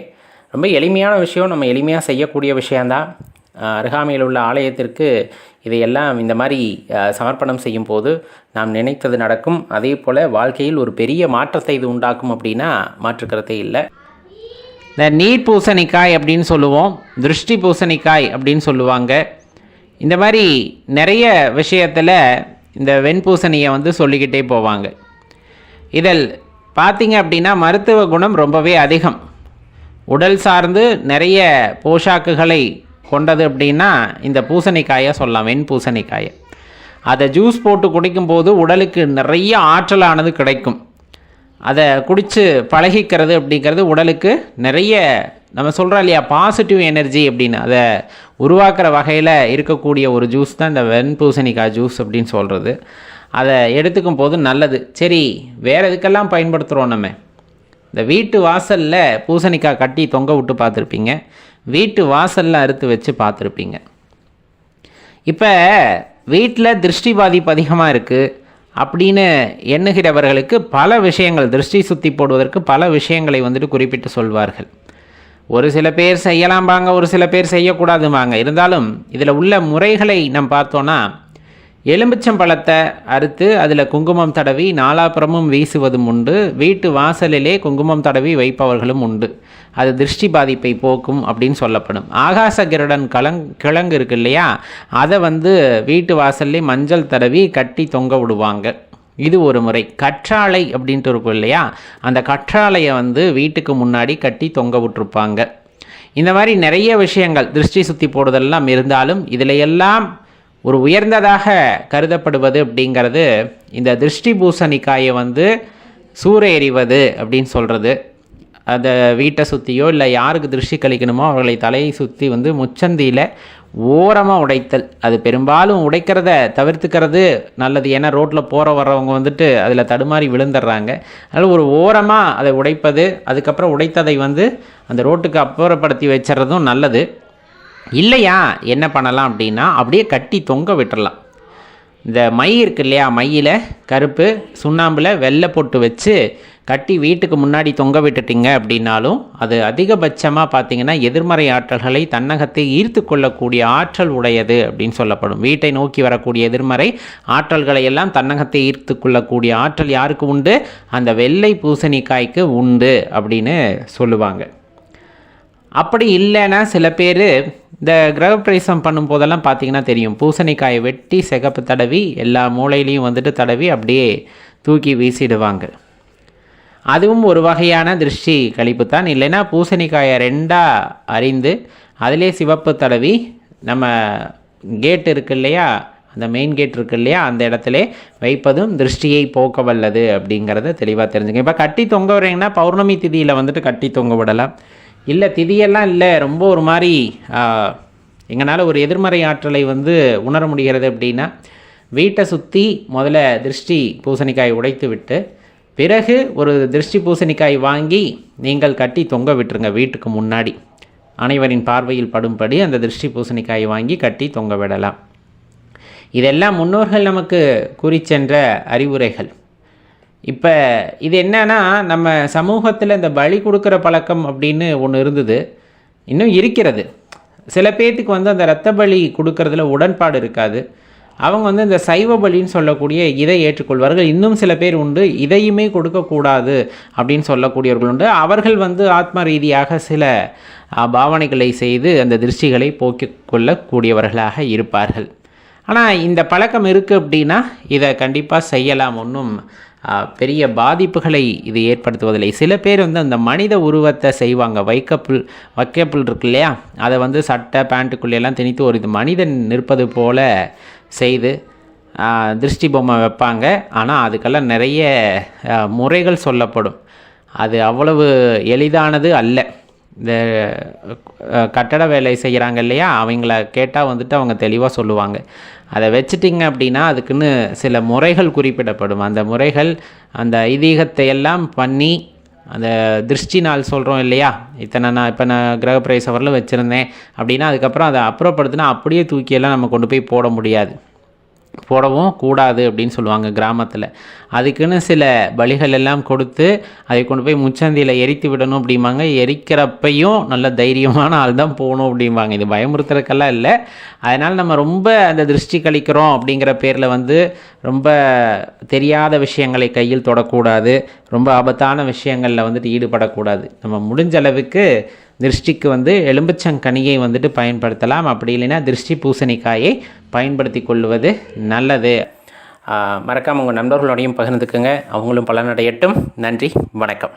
[SPEAKER 2] ரொம்ப எளிமையான விஷயம், நம்ம எளிமையாக செய்யக்கூடிய விஷயந்தான். அருகாமையில் உள்ள ஆலயத்திற்கு இதையெல்லாம் இந்த மாதிரி சமர்ப்பணம் செய்யும் போது நாம் நினைத்தது நடக்கும். அதே போல் வாழ்க்கையில் ஒரு பெரிய மாற்றத்தை இது உண்டாக்கும் அப்படின்னா மாற்றுக்கிறதே இல்லை.
[SPEAKER 1] இந்த நீர் பூசணிக்காய் அப்படின்னு சொல்லுவோம், திருஷ்டி பூசணிக்காய் அப்படின்னு சொல்லுவாங்க. இந்த மாதிரி நிறைய விஷயத்தில் இந்த வெண்பூசணியை வந்து சொல்லிக்கிட்டே போவாங்க. இதில் பார்த்திங்க அப்படின்னா மருத்துவ குணம் ரொம்பவே அதிகம். உடல் சார்ந்து நிறைய போஷாக்குகளை கொண்டது அப்படின்னா இந்த பூசணிக்காயை சொல்லலாம், வெண்பூசணிக்காயை. அதை ஜூஸ் போட்டு குடிக்கும்போது உடலுக்கு நிறைய ஆற்றலானது கிடைக்கும். அதை குடித்து பழகிக்கிறது அப்படிங்கிறது உடலுக்கு நிறைய, நம்ம சொல்கிறோம் இல்லையா, பாசிட்டிவ் எனர்ஜி அப்படின்னு அதை உருவாக்குற வகையில் இருக்கக்கூடிய ஒரு ஜூஸ் தான் இந்த வெண்பூசணிக்காய் ஜூஸ் அப்படின்னு சொல்கிறது. அதை எடுத்துக்கும் போது நல்லது. சரி, வேறு எதுக்கெல்லாம் பயன்படுத்துகிறோம்? நம்ம இந்த வீட்டு வாசலில் பூசணிக்காய் கட்டி தொங்க விட்டு பார்த்துருப்பீங்க, வீட்டு வாசலில் அறுத்து வச்சு பார்த்துருப்பீங்க. இப்போ வீட்டில் திருஷ்டி பாதிப்பு அதிகமாக இருக்குது அப்படின்னு எண்ணுகிறவர்களுக்கு பல விஷயங்கள், திருஷ்டி சுற்றி போடுவதற்கு பல விஷயங்களை வந்துட்டு குறிப்பிட்டு சொல்வார்கள். ஒரு சில பேர் செய்யலாம்பாங்க, ஒரு சில பேர் செய்யக்கூடாதுமாங்க. இருந்தாலும் இதில் உள்ள முறைகளை நம்ம பார்த்தோன்னா, எலுமிச்சம்பழத்தை அறுத்து அதில் குங்குமம் தடவி நாலாப்புறமும் வீசுவதும் உண்டு. வீட்டு வாசலிலே குங்குமம் தடவி வைப்பவர்களும் உண்டு. அது திருஷ்டி பாதிப்பை போக்கும் அப்படின்னு சொல்லப்படும். ஆகாச கிருடன் கிழங்கு இருக்கு இல்லையா, அதை வந்து வீட்டு வாசல்லே மஞ்சள் தடவி கட்டி தொங்க விடுவாங்க. இது ஒரு முறை. கற்றாழை அப்படின்ட்டு இருக்கும் இல்லையா, அந்த கற்றாழையை வந்து வீட்டுக்கு முன்னாடி கட்டி தொங்க விட்டுருப்பாங்க. இந்த மாதிரி நிறைய விஷயங்கள் திருஷ்டி சுற்றி போடுதெல்லாம் இருந்தாலும் இதில் எல்லாம் ஒரு உயர்ந்ததாக கருதப்படுவது அப்படிங்கிறது இந்த திருஷ்டி பூசணிக்காயை வந்து சூற எறிவது அப்படின்னு சொல்கிறது. அதை வீட்டை சுற்றியோ இல்லை யாருக்கு திருஷ்டி கழிக்கணுமோ அவர்களை தலையை சுற்றி வந்து முச்சந்தியில் ஓரமாக உடைத்தல். அது பெரும்பாலும் உடைக்கிறத தவிர்த்துக்கிறது நல்லது. ஏன்னா ரோட்டில் போகிற வர்றவங்க வந்துட்டு அதில் தடுமாறி விழுந்துடுறாங்க. அதனால் ஒரு ஓரமாக அதை உடைப்பது, அதுக்கப்புறம் உடைத்ததை வந்து அந்த ரோட்டுக்கு அப்புறப்படுத்தி வச்சுறதும் நல்லது. இல்லையா என்ன பண்ணலாம் அப்படின்னா அப்படியே கட்டி தொங்க விட்டுறலாம். இந்த மை இருக்கு இல்லையா, மையில் கருப்பு சுண்ணாம்பில் வெள்ளை போட்டு வச்சு கட்டி வீட்டுக்கு முன்னாடி தொங்க விட்டுட்டிங்க அப்படின்னாலும் அது அதிகபட்சமாக பார்த்திங்கன்னா எதிர்மறை ஆற்றல்களை தன்னகத்தை ஈர்த்து கொள்ளக்கூடிய ஆற்றல் உடையது அப்படின்னு சொல்லப்படும். வீட்டை நோக்கி வரக்கூடிய எதிர்மறை ஆற்றல்களை எல்லாம் தன்னகத்தை ஈர்த்து கொள்ளக்கூடிய ஆற்றல் யாருக்கு உண்டு? அந்த வெள்ளை பூசணிக்காய்க்கு உண்டு அப்படின்னு சொல்லுவாங்க. அப்படி இல்லைன்னா சில பேர் இந்த கிரகப்பிரவேசம் பண்ணும்போதெல்லாம் பார்த்திங்கன்னா தெரியும், பூசணிக்காயை வெட்டி சிகப்பு தடவி எல்லா மூளையிலையும் வந்துட்டு தடவி அப்படியே தூக்கி வீசிடுவாங்க. அதுவும் ஒரு வகையான திருஷ்டி கழிப்பு தான். இல்லைன்னா பூசணிக்காயை 2ஆக அரிந்து அதிலே சிவப்பு தடவி நம்ம கேட் இருக்கு இல்லையா, அந்த மெயின் கேட் இருக்கு இல்லையா, அந்த இடத்துல வைப்பதும் திருஷ்டியை போக்க வல்லது அப்படிங்கிறத தெளிவாக தெரிஞ்சுங்க. இப்போ கட்டி தொங்க விடுறீங்கன்னா பௌர்ணமி திதியில் வந்துட்டு கட்டி தொங்க விடலாம். இல்லை திதியெல்லாம் இல்லை, ரொம்ப ஒரு மாதிரி எங்களால் ஒரு எதிர்மறை ஆற்றலை வந்து உணர முடிகிறது அப்படின்னா வீட்டை சுற்றி முதல்ல திருஷ்டி பூசணிக்காய் உடைத்து விட்டு பிறகு ஒரு திருஷ்டி பூசணிக்காய் வாங்கி நீங்கள் கட்டி தொங்க விட்டுருங்க. வீட்டுக்கு முன்னாடி அனைவரின் பார்வையில் படும்படி அந்த திருஷ்டி பூசணிக்காயை வாங்கி கட்டி தொங்க விடலாம். இதெல்லாம் முன்னோர்கள் நமக்கு கூறி சென்ற அறிவுரைகள். இப்போ இது என்னன்னா, நம்ம சமூகத்தில் இந்த பலி கொடுக்குற பழக்கம் அப்படின்னு ஒன்று இருந்தது, இன்னும் இருக்கிறது. சில பேர்த்துக்கு வந்து அந்த இரத்த பலி கொடுக்கறதுல உடன்பாடு இருக்காது. அவங்க வந்து இந்த சைவ பலின்னு சொல்லக்கூடிய இதை ஏற்றுக்கொள்வார்கள். இன்னும் சில பேர் உண்டு, இதையுமே கொடுக்கக்கூடாது அப்படின்னு சொல்லக்கூடியவர்கள் உண்டு. அவர்கள் வந்து ஆத்ம ரீதியாக சில பாவனைகளை செய்து அந்த திருஷ்டிகளை போக்கிக் கொள்ளக்கூடியவர்களாக இருப்பார்கள். ஆனால் இந்த பழக்கம் இருக்குது அப்படின்னா இதை கண்டிப்பாக செய்யலாம். ஒன்றும் பெரிய பாதிப்புகளை இது ஏற்படுத்துவதில்லை. சில பேர் வந்து அந்த மனித உருவத்தை செய்வாங்க. வைக்கப்புல் இருக்கு இல்லையா, அதை வந்து சட்டை பேண்ட்டுக்குள்ளேயெல்லாம் திணித்து ஒரு இது மனிதன் நிற்பது போல் செய்து திருஷ்டி பொம்மை வைப்பாங்க. ஆனால் அதுக்கெல்லாம் நிறைய முறைகள் சொல்லப்படும். அது அவ்வளவு எளிதானது அல்ல. இந்த கட்டட வேலை செய்கிறாங்க இல்லையா, அவங்கள கேட்டால் வந்துட்டு அவங்க தெளிவாக சொல்லுவாங்க. அதை வச்சிட்டிங்க அப்படின்னா அதுக்குன்னு சில முறைகள் குறிப்பிடப்படும். அந்த முறைகள் அந்த ஐதீகத்தை எல்லாம் பண்ணி அந்த திருஷ்டி நாள் சொல்கிறோம் இல்லையா, நான் கிரகப்பிரவேச வரலும் வச்சுருந்தேன் அப்படின்னா அதுக்கப்புறம் அதை அப்புறப்படுத்தினா அப்படியே தூக்கியெல்லாம் நம்ம கொண்டு போய் போட முடியாது, போடவும் கூடாது அப்படின்னு சொல்லுவாங்க கிராமத்தில். அதுக்குன்னு சில பலிகள் எல்லாம் கொடுத்து அதை கொண்டு போய் முச்சந்தியில் எரித்து விடணும் அப்படிம்பாங்க. எரிக்கிறப்பையும் நல்ல தைரியமான ஆள் தான் போகணும் அப்படிம்பாங்க. இது பயமுறுத்துறதுக்கெல்லாம் இல்லை. அதனால் நம்ம ரொம்ப அந்த திருஷ்டி கழிக்கிறோம் அப்படிங்கிற பேரில் வந்து ரொம்ப தெரியாத விஷயங்களை கையில் தொடக்கூடாது, ரொம்ப ஆபத்தான விஷயங்களில் வந்துட்டு ஈடுபடக்கூடாது. நம்ம முடிஞ்ச அளவுக்கு திருஷ்டிக்கு வந்து எலும்புச்சங்கனியை வந்துட்டு பயன்படுத்தலாம். அப்படி இல்லைன்னா திருஷ்டி பூசணிக்காயை பயன்படுத்தி கொள்வது நல்லது. மறக்காமல் உங்கள் நண்பர்களோடையும் பகிர்ந்துக்குங்க, அவங்களும் பலனடையட்டும். நன்றி, வணக்கம்.